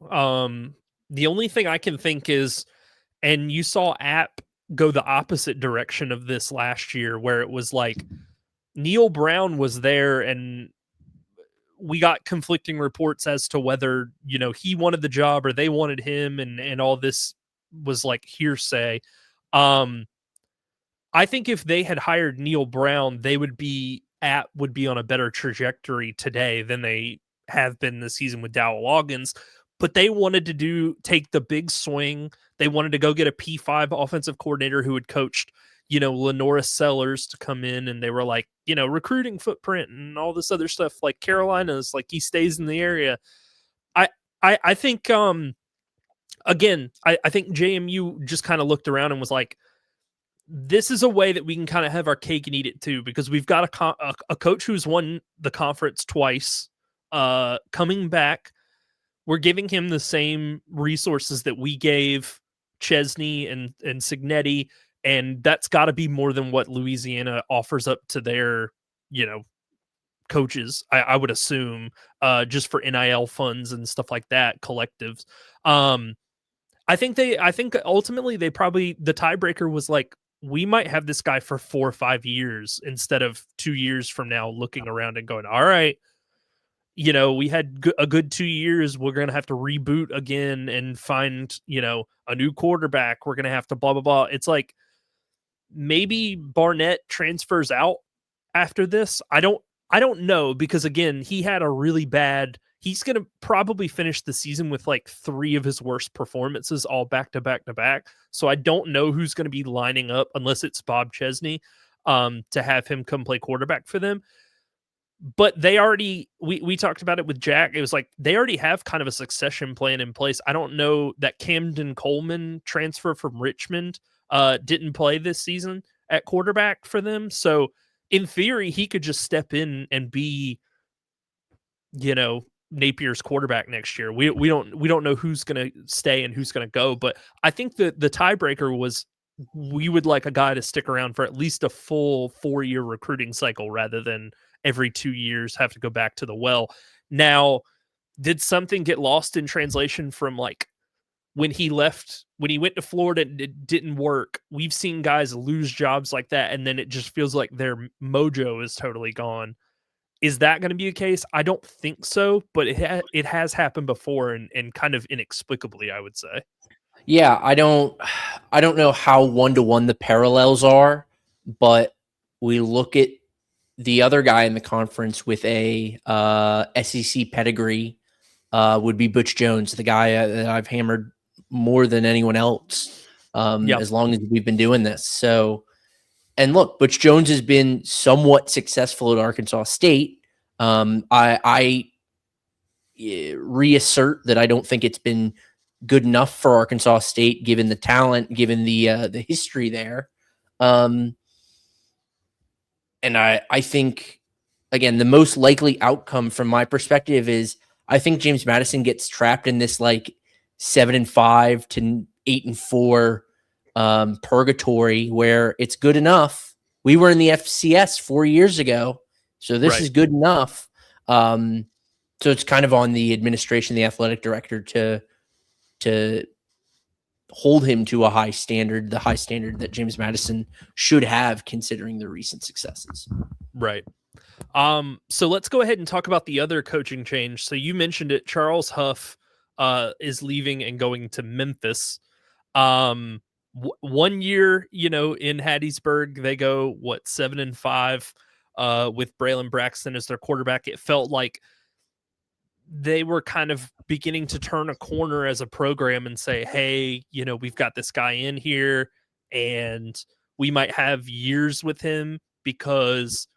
The only thing I can think is, and you saw App go the opposite direction of this last year, where it was like Neil Brown was there and we got conflicting reports as to whether, he wanted the job or they wanted him, and all this was like hearsay. I think if they had hired Neil Brown, would be on a better trajectory today than they have been this season with Dowell Loggins. But they wanted to take the big swing. They wanted to go get a P5 offensive coordinator who had coached, Lenora Sellers to come in, and they were like, recruiting footprint and all this other stuff. Like Carolina's, like he stays in the area. I think again, I think JMU just kind of looked around and was like, this is a way that we can kind of have our cake and eat it too, because we've got a coach who's won the conference twice, coming back. We're giving him the same resources that we gave Chesney and Cignetti, and that's got to be more than what Louisiana offers up to their, coaches, I would assume, just for NIL funds and stuff like that, collectives. I think ultimately the tiebreaker was like, we might have this guy for 4 or 5 years instead of 2 years from now looking around and going, all right, we had a good 2 years. We're going to have to reboot again and find, a new quarterback. We're going to have to blah, blah, blah. It's like maybe Barnett transfers out after this. I don't know, because again, he had a really bad, he's going to probably finish the season with like 3 of his worst performances all back to back to back. So I don't know who's going to be lining up unless it's Bob Chesney to have him come play quarterback for them. But they already, we talked about it with Jack. It was like they already have kind of a succession plan in place. I don't know that Camden Coleman transfer from Richmond didn't play this season at quarterback for them. So in theory, he could just step in and be, Napier's quarterback next year. We don't know who's going to stay and who's going to go. But I think that the tiebreaker was, we would like a guy to stick around for at least a full 4-year recruiting cycle rather than every 2 years have to go back to the well. Now, did something get lost in translation from like when he went to Florida and it didn't work? We've seen guys lose jobs like that, and then it just feels like their mojo is totally gone. Is that going to be a case? I don't think so, but it has happened before, and kind of inexplicably, I would say. Yeah, I don't know how one-to-one the parallels are, but we look at the other guy in the conference with a SEC pedigree would be Butch Jones, the guy that I've hammered more than anyone else as long as we've been doing this. So, and look, Butch Jones has been somewhat successful at Arkansas State. I reassert that I don't think it's been good enough for Arkansas State, given the talent, given the history there. And I think, again, the most likely outcome from my perspective is I think James Madison gets trapped in this like 7-5 to 8-4 purgatory where it's good enough. We were in the FCS 4 years ago, so this is good enough. So it's kind of on the administration, the athletic director, to hold him to a high standard, the high standard that James Madison should have, considering the recent successes. Right. So let's go ahead and talk about the other coaching change. So you mentioned it. Charles Huff is leaving and going to Memphis. 1 year, in Hattiesburg, they go 7-5 with Braylon Braxton as their quarterback. It felt like they were kind of beginning to turn a corner as a program and say, hey, we've got this guy in here and we might have years with him, because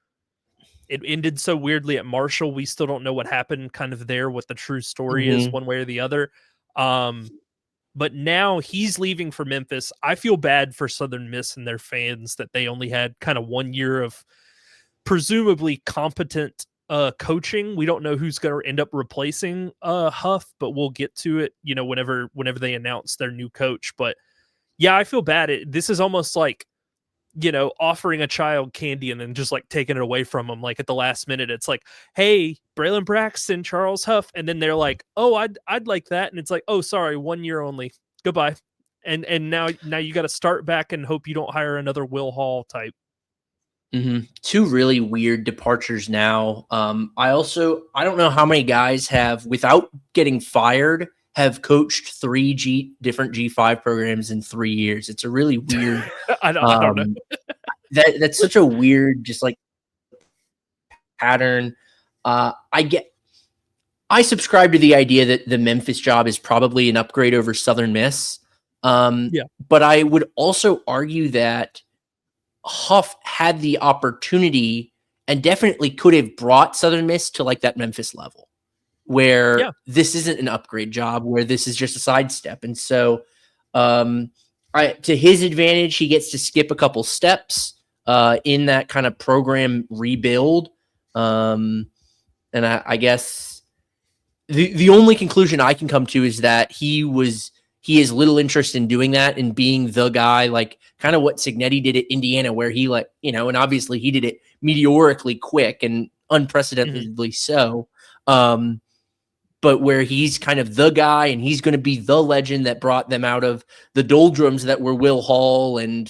it ended so weirdly at Marshall. We still don't know what happened kind of there, what the true story is one way or the other. But now he's leaving for Memphis. I feel bad for Southern Miss and their fans that they only had kind of 1 year of presumably competent coaching. We don't know who's going to end up replacing Huff, but we'll get to it, whenever they announce their new coach. But yeah, I feel bad. This is almost like, offering a child candy and then just like taking it away from them. Like at the last minute, it's like, hey, Braylon Braxton, Charles Huff. And then they're like, oh, I'd like that. And it's like, oh, sorry, 1 year only. Goodbye. And now you got to start back and hope you don't hire another Will Hall type. Two really weird departures now. I don't know how many guys have, without getting fired, have coached 3 different G5 programs in 3 years. It's a really weird. I don't know. That's such a weird, just like pattern. I subscribe to the idea that the Memphis job is probably an upgrade over Southern Miss. But I would also argue that Huff had the opportunity and definitely could have brought Southern Miss to like that Memphis level, where this isn't an upgrade job, where this is just a sidestep. And so to his advantage, he gets to skip a couple steps in that kind of program rebuild. And I guess the only conclusion I can come to is that he has little interest in doing that and being the guy, like kind of what Cignetti did at Indiana, where he and obviously he did it meteorically quick and unprecedentedly so. But where he's kind of the guy and he's going to be the legend that brought them out of the doldrums that were Will Hall and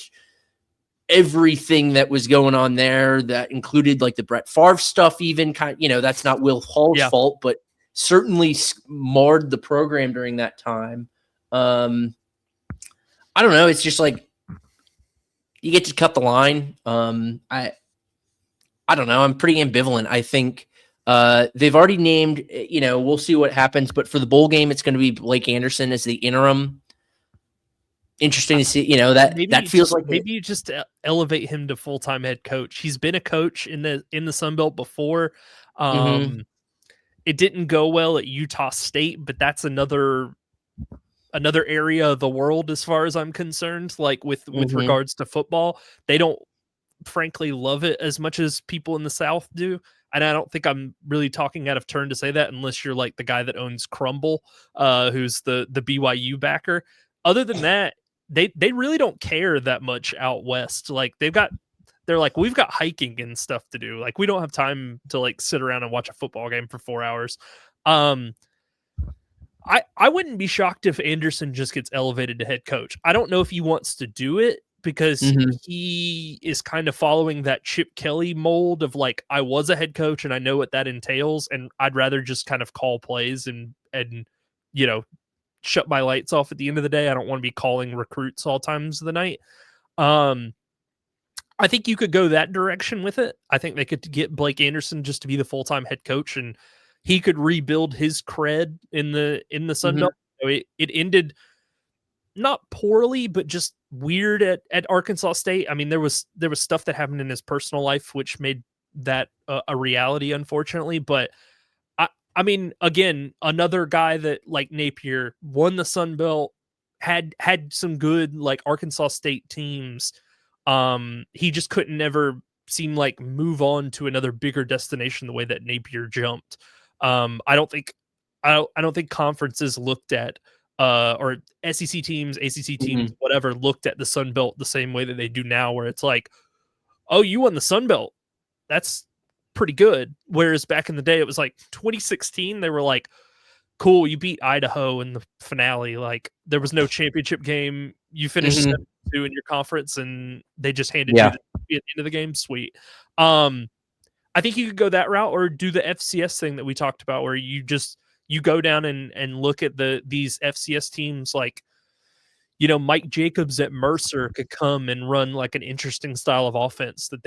everything that was going on there, that included like the Brett Favre stuff, even that's not Will Hall's fault, but certainly marred the program during that time. I don't know. It's just like you get to cut the line. I don't know. I'm pretty ambivalent. I think they've already named, we'll see what happens, but for the bowl game, it's going to be Blake Anderson as the interim. Interesting to see, that feels like maybe you just elevate him to full-time head coach. He's been a coach in the Sun Belt before. It didn't go well at Utah State, but that's another area of the world as far as I'm concerned. Like with regards to football, they don't frankly love it as much as people in the South do. And I don't think I'm really talking out of turn to say that, unless you're like the guy that owns Crumble, who's the BYU backer. Other than that, they really don't care that much out west. Like they're like, we've got hiking and stuff to do. Like we don't have time to like sit around and watch a football game for 4 hours. I wouldn't be shocked if Anderson just gets elevated to head coach. I don't know if he wants to do it because he is kind of following that Chip Kelly mold of like, I was a head coach and I know what that entails, and I'd rather just kind of call plays and shut my lights off at the end of the day. I don't want to be calling recruits all times of the night. I think you could go that direction with it. I think they could get Blake Anderson just to be the full-time head coach, and he could rebuild his cred in the Sun Belt. It ended not poorly, but just weird at Arkansas State. I mean, there was stuff that happened in his personal life which made a reality, unfortunately. But I mean, again, another guy that like Napier won the Sun Belt, had some good like Arkansas State teams. He just couldn't ever seem like move on to another bigger destination the way that Napier jumped. I don't think conferences looked at or SEC teams, ACC teams, whatever, looked at the Sun Belt the same way that they do now, where it's like, oh, you won the Sun Belt. That's pretty good. Whereas back in the day, it was like 2016, they were like, cool, you beat Idaho in the finale. Like, there was no championship game. You finished 7-2 in your conference, and they just handed you the at the end of the game. Sweet. I think you could go that route, or do the FCS thing that we talked about, where you go down and look at these FCS teams. Like, Mike Jacobs at Mercer could come and run like an interesting style of offense that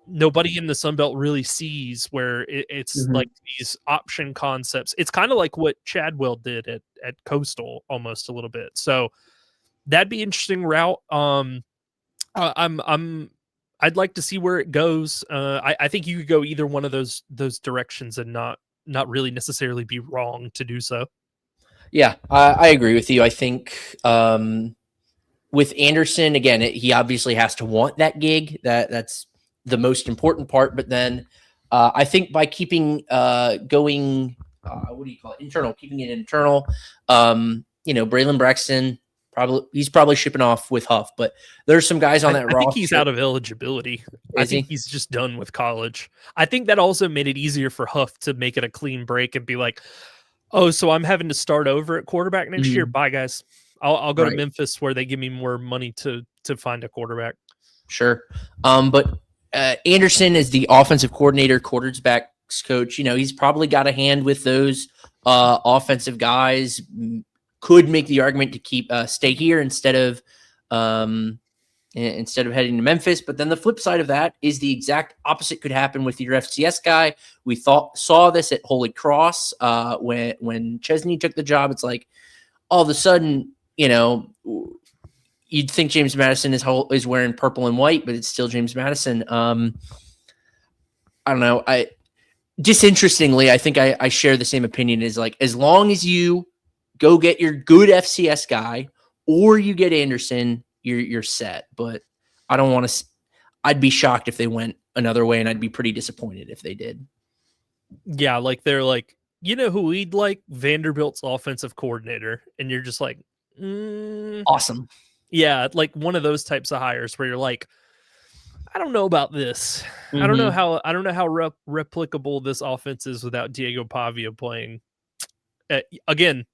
nobody in the Sun Belt really sees, where it's like these option concepts. It's kind of like what Chadwell did at Coastal almost a little bit. So that'd be interesting route. I'd like to see where it goes. I think you could go either one of those directions and not really necessarily be wrong to do so. Yeah, I agree with you. I think with Anderson, again, he obviously has to want that gig. That's the most important part. But then I think by keeping going, what do you call it? Internal, keeping it internal. Braylon Braxton, he's probably shipping off with Huff, but there's some guys on that roster. I think he's out of eligibility. I think he's just done with college. I think that also made it easier for Huff to make it a clean break and be like, oh, so I'm having to start over at quarterback next year. Bye, guys. I'll go to Memphis, where they give me more money to find a quarterback. Sure. But Anderson is the offensive coordinator, quarterbacks coach. He's probably got a hand with those offensive guys. Could make the argument to stay here instead of heading to Memphis. But then the flip side of that is the exact opposite could happen with your FCS guy. We saw this at Holy Cross when Chesney took the job. It's like all of a sudden, you'd think James Madison is wearing purple and white, but it's still James Madison. I don't know. Disinterestingly, I think I share the same opinion. Is like, as long as you go get your good FCS guy, or you get Anderson, you're set. But I don't want to. I'd be shocked if they went another way, and I'd be pretty disappointed if they did. Yeah, like they're like, who we'd like? Vanderbilt's offensive coordinator, and you're just like, awesome. Yeah, like one of those types of hires where you're like, I don't know about this. I don't know how replicable this offense is without Diego Pavia playing. Again,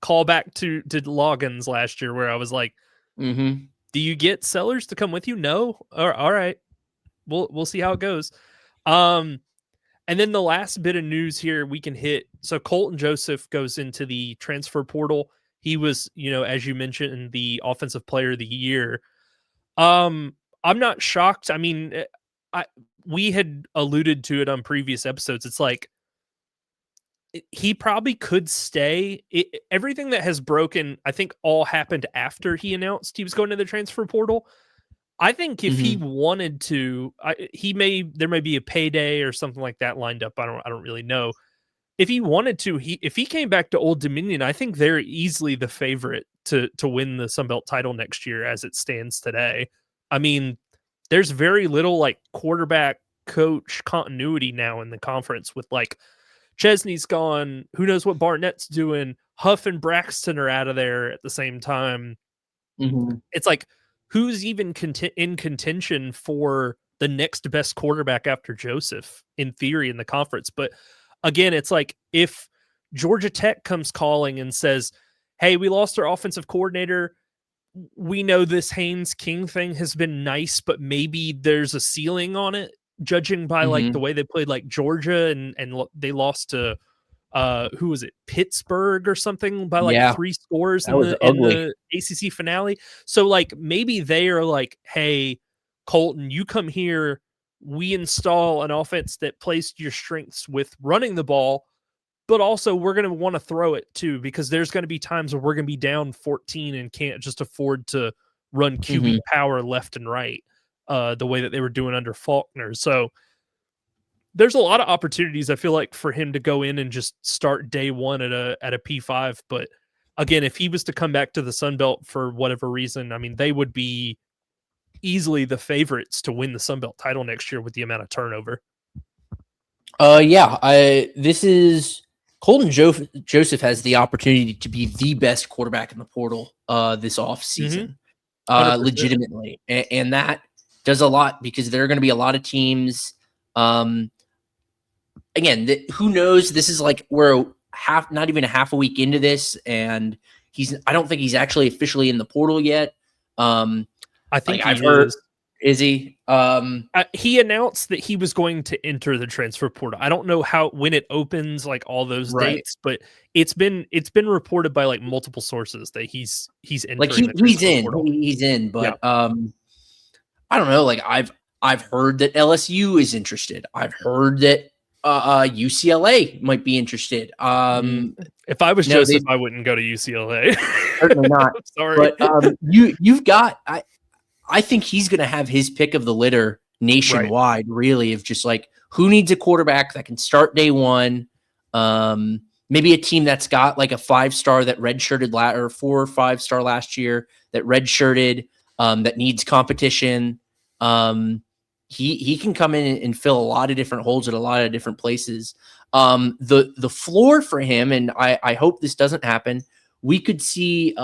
call back to Loggins last year, where I was like, do you get Sellers to come with you? No. All right. We'll see how it goes. And then the last bit of news here we can hit. So Colton Joseph goes into the transfer portal. He was, as you mentioned, the offensive player of the year. I'm not shocked. I mean, we had alluded to it on previous episodes. It's like, he probably could stay. Everything that has broken, I think, all happened after he announced he was going to the transfer portal. I think if he wanted to, there may be a payday or something like that lined up. I don't really know. If he wanted to, if he came back to Old Dominion, I think they're easily the favorite to win the Sun Belt title next year as it stands today. I mean, there's very little like quarterback coach continuity now in the conference, with like Chesney's gone. Who knows what Barnett's doing? Huff and Braxton are out of there at the same time. It's like, who's even in contention for the next best quarterback after Joseph, in theory, in the conference? But again, it's like, if Georgia Tech comes calling and says, hey, we lost our offensive coordinator. We know this Haynes King thing has been nice, but maybe there's a ceiling on it, judging by like the way they played like Georgia and they lost to who was it, Pittsburgh or something, by like 3 scores in the ACC finale. So like, maybe they are like, hey, Colton, you come here, we install an offense that plays to your strengths with running the ball, but also we're going to want to throw it too, because there's going to be times where we're going to be down 14 and can't just afford to run QB power left and right. the way that they were doing under Faulkner. So there's a lot of opportunities, I feel like, for him to go in and just start day one at a P5. But again, if he was to come back to the Sun Belt for whatever reason, I mean, they would be easily the favorites to win the Sun Belt title next year with the amount of turnover. This is Colton Joseph has the opportunity to be the best quarterback in the portal this offseason, legitimately. And that does a lot because there are going to be a lot of teams. Again, who knows? This is like we're not even a half a week into this, and I don't think he's actually officially in the portal yet. I think I've heard. Is he? He announced that he was going to enter the transfer portal. I don't know when it opens, like all those dates, but it's been reported by like multiple sources that he's entering. Like he's in, but I don't know. Like I've heard that LSU is interested. I've heard that UCLA might be interested. If I was Joseph, I wouldn't go to UCLA. Certainly not. Sorry, but you've got. I think he's going to have his pick of the litter nationwide, really, of just like who needs a quarterback that can start day one. Maybe a team that's got like a 5-star that redshirted or 4 or 5-star last year that redshirted that needs competition. He can come in and fill a lot of different holes at a lot of different places. The floor for him, and I hope this doesn't happen, we could see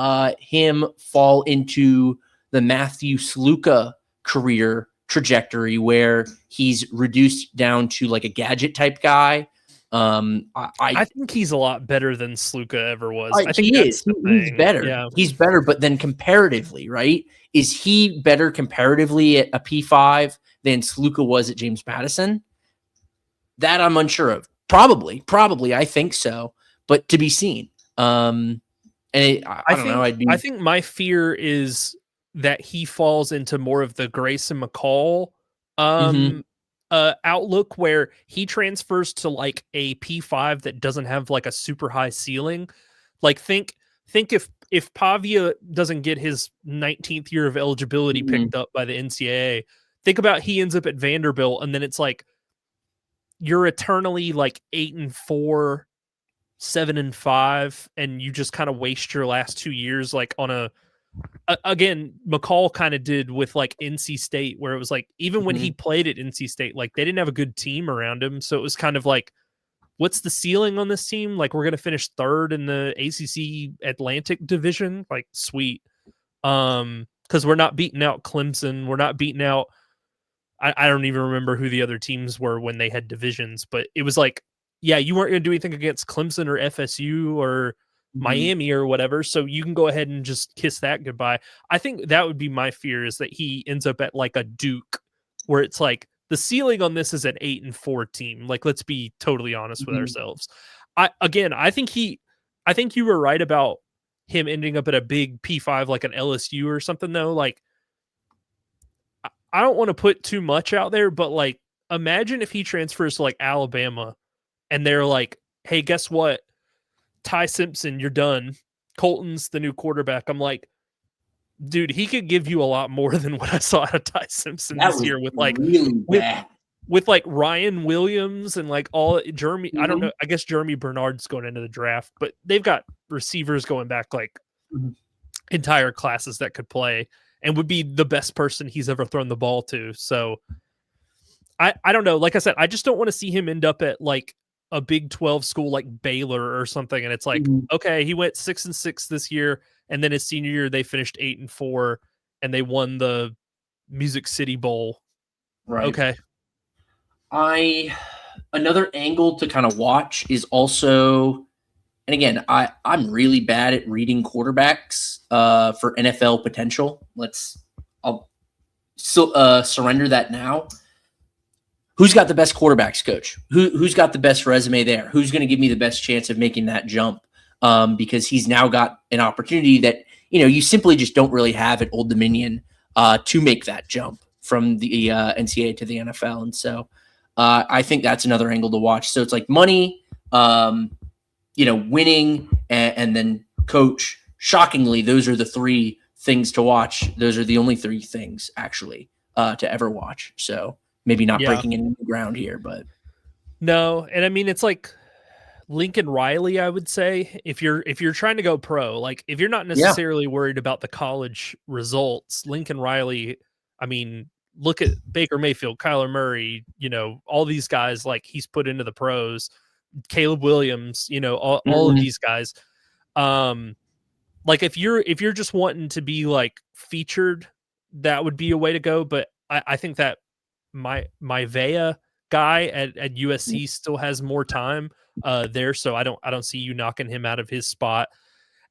him fall into the Matthew Sluka career trajectory where he's reduced down to like a gadget type guy. I think he's a lot better than Sluka ever was. I think he is. He's better. Yeah. He's better, but then comparatively, right? Is he better comparatively at a P5 than Sluka was at James Madison? That I'm unsure of. Probably. I think so, but to be seen. I don't know. I think my fear is that he falls into more of the Grayson McCall outlook where he transfers to like a P5 that doesn't have like a super high ceiling. Like think if Pavia doesn't get his 19th year of eligibility picked up by the NCAA, think about he ends up at Vanderbilt and then it's like you're eternally like 8-4, 7-5, and you just kind of waste your last 2 years like on again, McCall kind of did with like NC State, where it was like, even when he played at NC State, like they didn't have a good team around him. So it was kind of like, what's the ceiling on this team? Like we're going to finish 3rd in the ACC Atlantic division. Like sweet. Cause we're not beating out Clemson. We're not beating out, I don't even remember who the other teams were when they had divisions, but it was like, yeah, you weren't going to do anything against Clemson or FSU or Miami or whatever, so you can go ahead and just kiss that goodbye. I think that would be my fear, is that he ends up at like a Duke where it's like the ceiling on this is an 8-4 team. Like, let's be totally honest with ourselves. I think you were right about him ending up at a big P5 like an LSU or something though. Like I don't want to put too much out there, but like imagine if he transfers to like Alabama and they're like, hey, guess what? Ty Simpson, you're done. Colton's the new quarterback. I'm like, dude, he could give you a lot more than what I saw out of Ty Simpson this year with like really with like Ryan Williams and like all Jeremy. I don't know. I guess Jeremy Bernard's going into the draft, but they've got receivers going back like entire classes that could play and would be the best person he's ever thrown the ball to. So I don't know. Like I said, I just don't want to see him end up at like a Big 12 school like Baylor or something, and it's like, okay, he went 6-6 this year, and then his senior year they finished 8-4, and they won the Music City Bowl. Right. Okay. Another angle to kind of watch is also, and again, I'm really bad at reading quarterbacks for NFL potential. I'll surrender that now. Who's got the best quarterbacks coach? Who's got the best resume there? Who's going to give me the best chance of making that jump? Because he's now got an opportunity that, you simply just don't really have at Old Dominion to make that jump from the NCAA to the NFL. And so I think that's another angle to watch. So it's like money, winning, and then coach. Shockingly, those are the 3 things to watch. Those are the only 3 things, actually. to ever watch. So maybe not Yeah. breaking any new ground here, but No, and I mean it's like Lincoln Riley, I would say, if you're trying to go pro, like if you're not yeah. necessarily worried about the college results, Lincoln Riley, I mean, look at Baker Mayfield, Kyler Murray, all these guys like he's put into the pros, Caleb Williams, all of Mhm. these guys. Like if you're just wanting to be like featured, that would be a way to go. But I think that my Vea guy at USC still has more time there, so I don't see you knocking him out of his spot.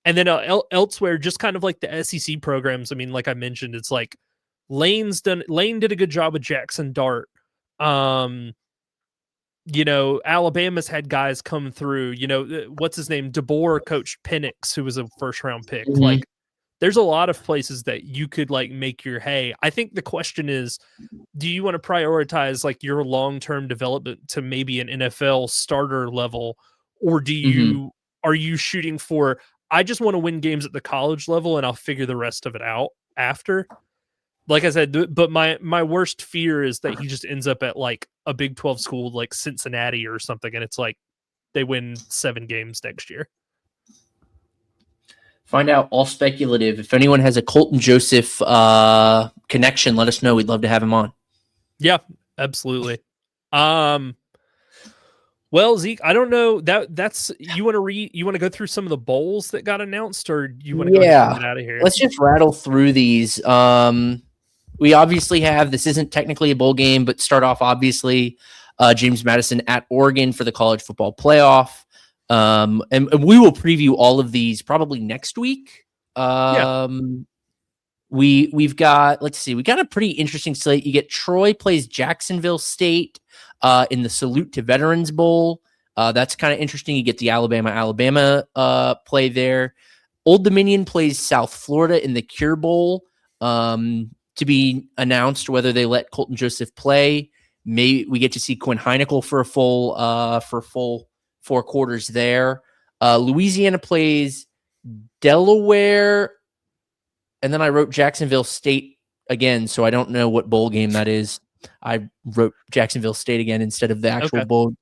And then elsewhere, just kind of like the SEC programs. I mean, like I mentioned, it's like Lane did a good job with Jackson Dart. Alabama's had guys come through. What's his name? DeBoer coached Penix, who was a first round pick. Mhm. Like, there's a lot of places that you could like make your hay. I think the question is, do you want to prioritize like your long-term development to maybe an NFL starter level, or Mhm. are you shooting for, I just want to win games at the college level and I'll figure the rest of it out after? Like I said, but my worst fear is that he just ends up at like a Big 12 school like Cincinnati or something, and it's like they win 7 games next year. Find out, all speculative. If anyone has a Colton Joseph connection, let us know. We'd love to have him on. Yeah, absolutely. Well, Zeke, I don't know that's you want to go through some of the bowls that got announced, or do you want to go ahead and get out of here? Let's just rattle through these. We obviously have, this isn't technically a bowl game, but start off obviously James Madison at Oregon for the college football playoff. And we will preview all of these probably next week. We've got, let's see, we got a pretty interesting slate. You get Troy plays Jacksonville State in the Salute to Veterans Bowl. That's kind of interesting. You get the Alabama play there. Old Dominion plays South Florida in the Cure Bowl, to be announced whether they let Colton Joseph play. Maybe we get to see Quinn Heineckel for a full 4 quarters there. Louisiana plays Delaware, and then I wrote Jacksonville State again, so I don't know what bowl game that is. I wrote Jacksonville State again instead of the actual bowl.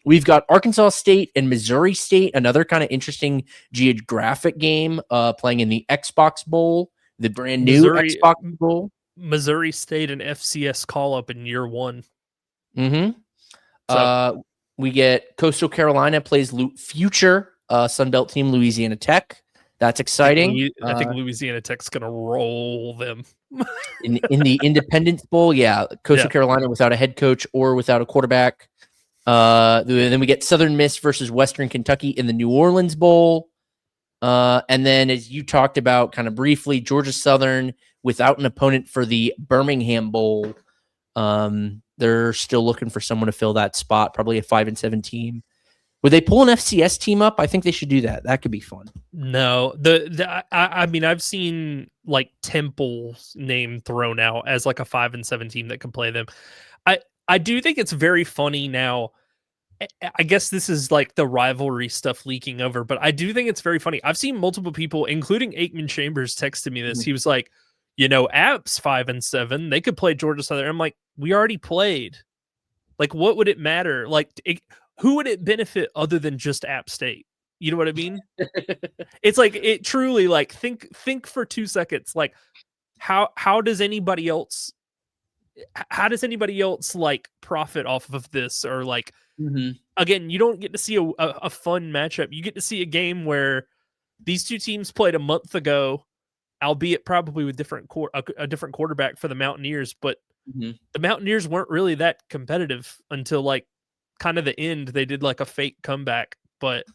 We've got Arkansas State and Missouri State, another kind of interesting geographic game, playing in the Xbox Bowl, the brand new Xbox Bowl. Missouri State and FCS call up in year 1. So we get Coastal Carolina plays future Sunbelt team Louisiana Tech. That's exciting. I think Louisiana Tech's gonna roll them in the Independence Bowl. Yeah, Coastal Carolina without a head coach or without a quarterback. Then we get Southern Miss versus Western Kentucky in the New Orleans Bowl. And then, as you talked about kind of briefly, Georgia Southern without an opponent for the Birmingham Bowl. They're still looking for someone to fill that spot, probably a 5-7 team. Would they pull an FCS team up? I think they should do that. That could be fun. No, I mean, I've seen like Temple's name thrown out as like a 5-7 team that can play them. I do think it's very funny now. I guess this is like the rivalry stuff leaking over, but I do think it's very funny. I've seen multiple people, including Aikman Chambers, texted me this. He was like, App's 5-7. They could play Georgia Southern. I'm like, we already played. Like, what would it matter? Like, who would it benefit other than just App State? You know what I mean? It's like, it truly, like, think for 2 seconds. Like, how does anybody else like profit off of this? Or like, again, you don't get to see a fun matchup. You get to see a game where these two teams played a month ago, albeit probably with a different quarterback for the Mountaineers, but the Mountaineers weren't really that competitive until like kind of the end. They did like a fake comeback, but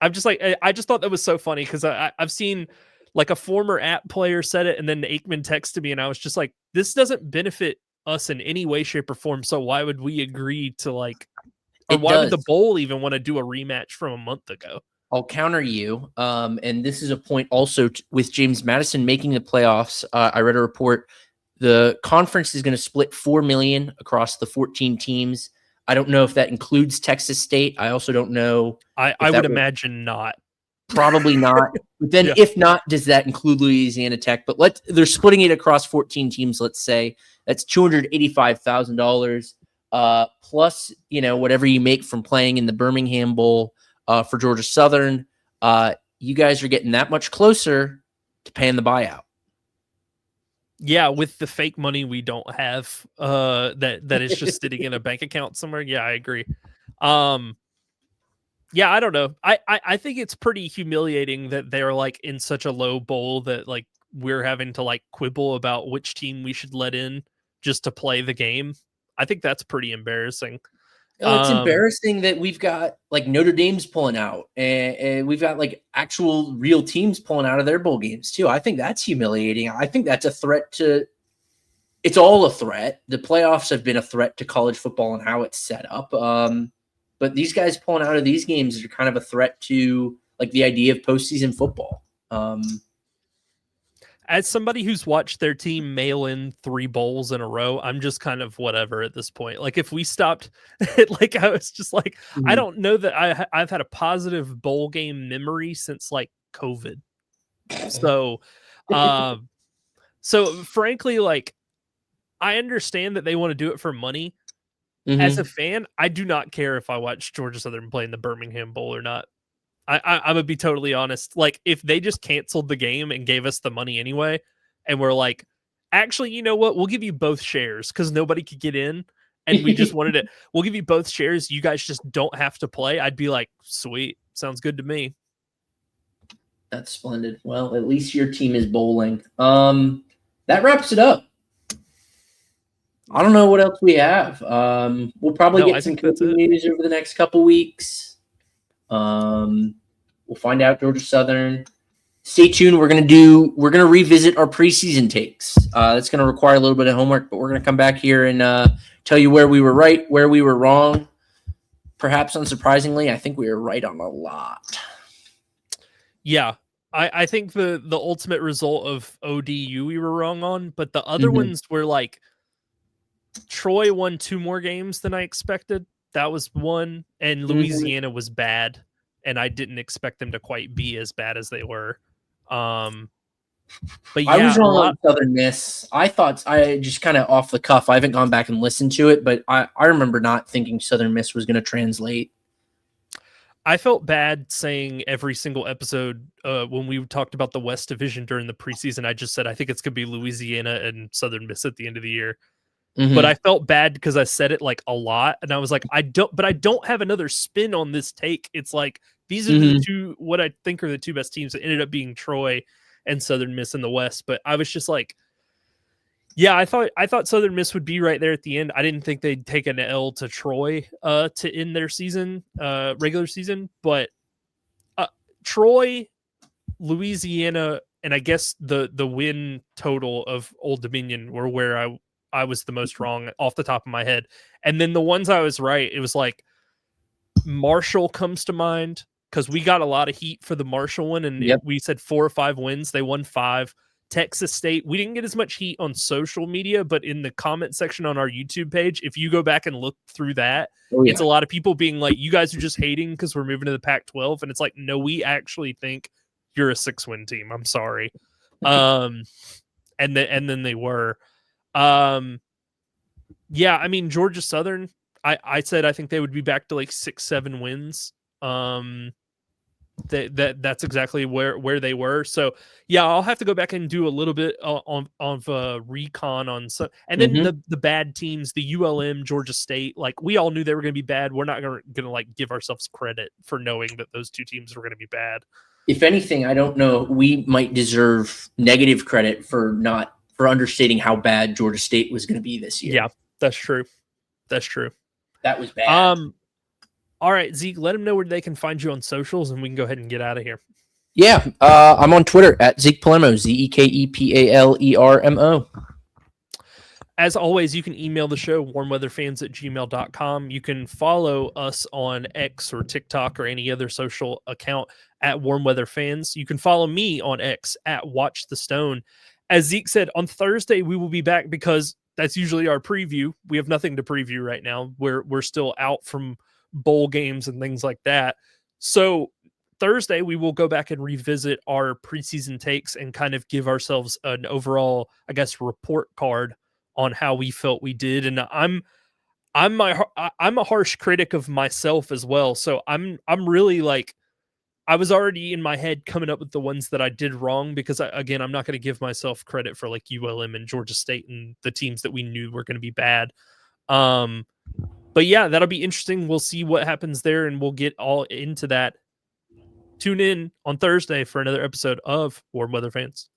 I'm just like, I just thought that was so funny because I've seen like a former App player said it, and then Aikman texted me, and I was just like, this doesn't benefit us in any way, shape, or form. So why would we agree to like, or why would the bowl even want to do a rematch from a month ago? I'll counter you. And this is a point also with James Madison making the playoffs. I read a report. The conference is going to split $4 million across the 14 teams. I don't know if that includes Texas State. I also don't know. I would imagine not. Probably not. But then, Yeah. if not, does that include Louisiana Tech? But they're splitting it across 14 teams. Let's say that's $285,000 plus whatever you make from playing in the Birmingham Bowl for Georgia Southern. You guys are getting that much closer to paying the buyout. Yeah, with the fake money we don't have, that is just sitting in a bank account somewhere. Yeah, I agree. Yeah, I don't know. I think it's pretty humiliating that they're like in such a low bowl that like we're having to like quibble about which team we should let in just to play the game. I think that's pretty embarrassing. It's embarrassing that we've got like Notre Dame's pulling out, and we've got like actual real teams pulling out of their bowl games too. I think that's humiliating. I think that's a threat to. It's all a threat. The playoffs have been a threat to college football and how it's set up. But these guys pulling out of these games are kind of a threat to like the idea of postseason football. As somebody who's watched their team mail in 3 bowls in a row, I'm just kind of whatever at this point. Like if we stopped, like I was just like, I don't know that I've had a positive bowl game memory since like COVID. So, so frankly, like I understand that they want to do it for money. As a fan, I do not care if I watch Georgia Southern play in the Birmingham Bowl or not. I'm gonna be totally honest. Like, if they just canceled the game and gave us the money anyway, and we're like, actually, you know what? We'll give you both shares because nobody could get in, and we just wanted it. We'll give you both shares. You guys just don't have to play. I'd be like, sweet, sounds good to me. That's splendid. Well, at least your team is bowling. That wraps it up. I don't know what else we have. We'll probably get some news over the next couple weeks. We'll find out Georgia Southern. Stay tuned. We're gonna revisit our preseason takes. That's gonna require a little bit of homework, but we're gonna come back here and tell you where we were right, where we were wrong. Perhaps unsurprisingly, I think we were right on a lot. Yeah. I think the ultimate result of ODU we were wrong on, but the other ones were like Troy won 2 more games than I expected. That was one, and Louisiana was bad, and I didn't expect them to quite be as bad as they were. But yeah, I was wrong on Southern Miss. I thought I just kind of off the cuff. I haven't gone back and listened to it, but I remember not thinking Southern Miss was going to translate. I felt bad saying every single episode when we talked about the West Division during the preseason. I just said I think it's going to be Louisiana and Southern Miss at the end of the year. But I felt bad because I said it like a lot, and I was like, I don't have another spin on this take. It's like these are the two what I think are the 2 best teams that ended up being Troy and Southern Miss in the West. But I was just like, yeah, I thought Southern Miss would be right there at the end. I didn't think they'd take an L to Troy to end their season, regular season. But Troy, Louisiana, and I guess the win total of Old Dominion were where I was the most wrong off the top of my head. And then the ones I was right, it was like Marshall comes to mind because we got a lot of heat for the Marshall one. And we said 4 or 5 wins. They won 5. Texas State, we didn't get as much heat on social media, but in the comment section on our YouTube page, if you go back and look through that, it's a lot of people being like, you guys are just hating because we're moving to the Pac-12. And it's like, no, we actually think you're a 6-win team. I'm sorry. And then they were. Yeah, I mean Georgia Southern, I said I think they would be back to like 6-7 wins. That's exactly where they were. So yeah, I'll have to go back and do a little bit of recon on some, and then the bad teams, the ULM, Georgia State, like we all knew they were going to be bad. We're not gonna like give ourselves credit for knowing that those 2 teams were going to be bad. If anything, I don't know. We might deserve negative credit for understating how bad Georgia State was going to be this year. Yeah, that's true. That's true. That was bad. All right, Zeke, let them know where they can find you on socials, and we can go ahead and get out of here. Yeah, I'm on Twitter at Zeke Palermo, ZekePalermo. As always, you can email the show, warmweatherfans@gmail.com. You can follow us on X or TikTok or any other social account at warmweatherfans. You can follow me on X at Watch the Stone. As Zeke said, on Thursday, we will be back because that's usually our preview. We have nothing to preview right now. We're still out from bowl games and things like that. So Thursday, we will go back and revisit our preseason takes and kind of give ourselves an overall, I guess, report card on how we felt we did. And I'm a harsh critic of myself as well. So I'm really like, I was already in my head coming up with the ones that I did wrong because again, I'm not going to give myself credit for like ULM and Georgia State and the teams that we knew were going to be bad. But yeah, that'll be interesting. We'll see what happens there, and we'll get all into that. Tune in on Thursday for another episode of Warm Weather Fans.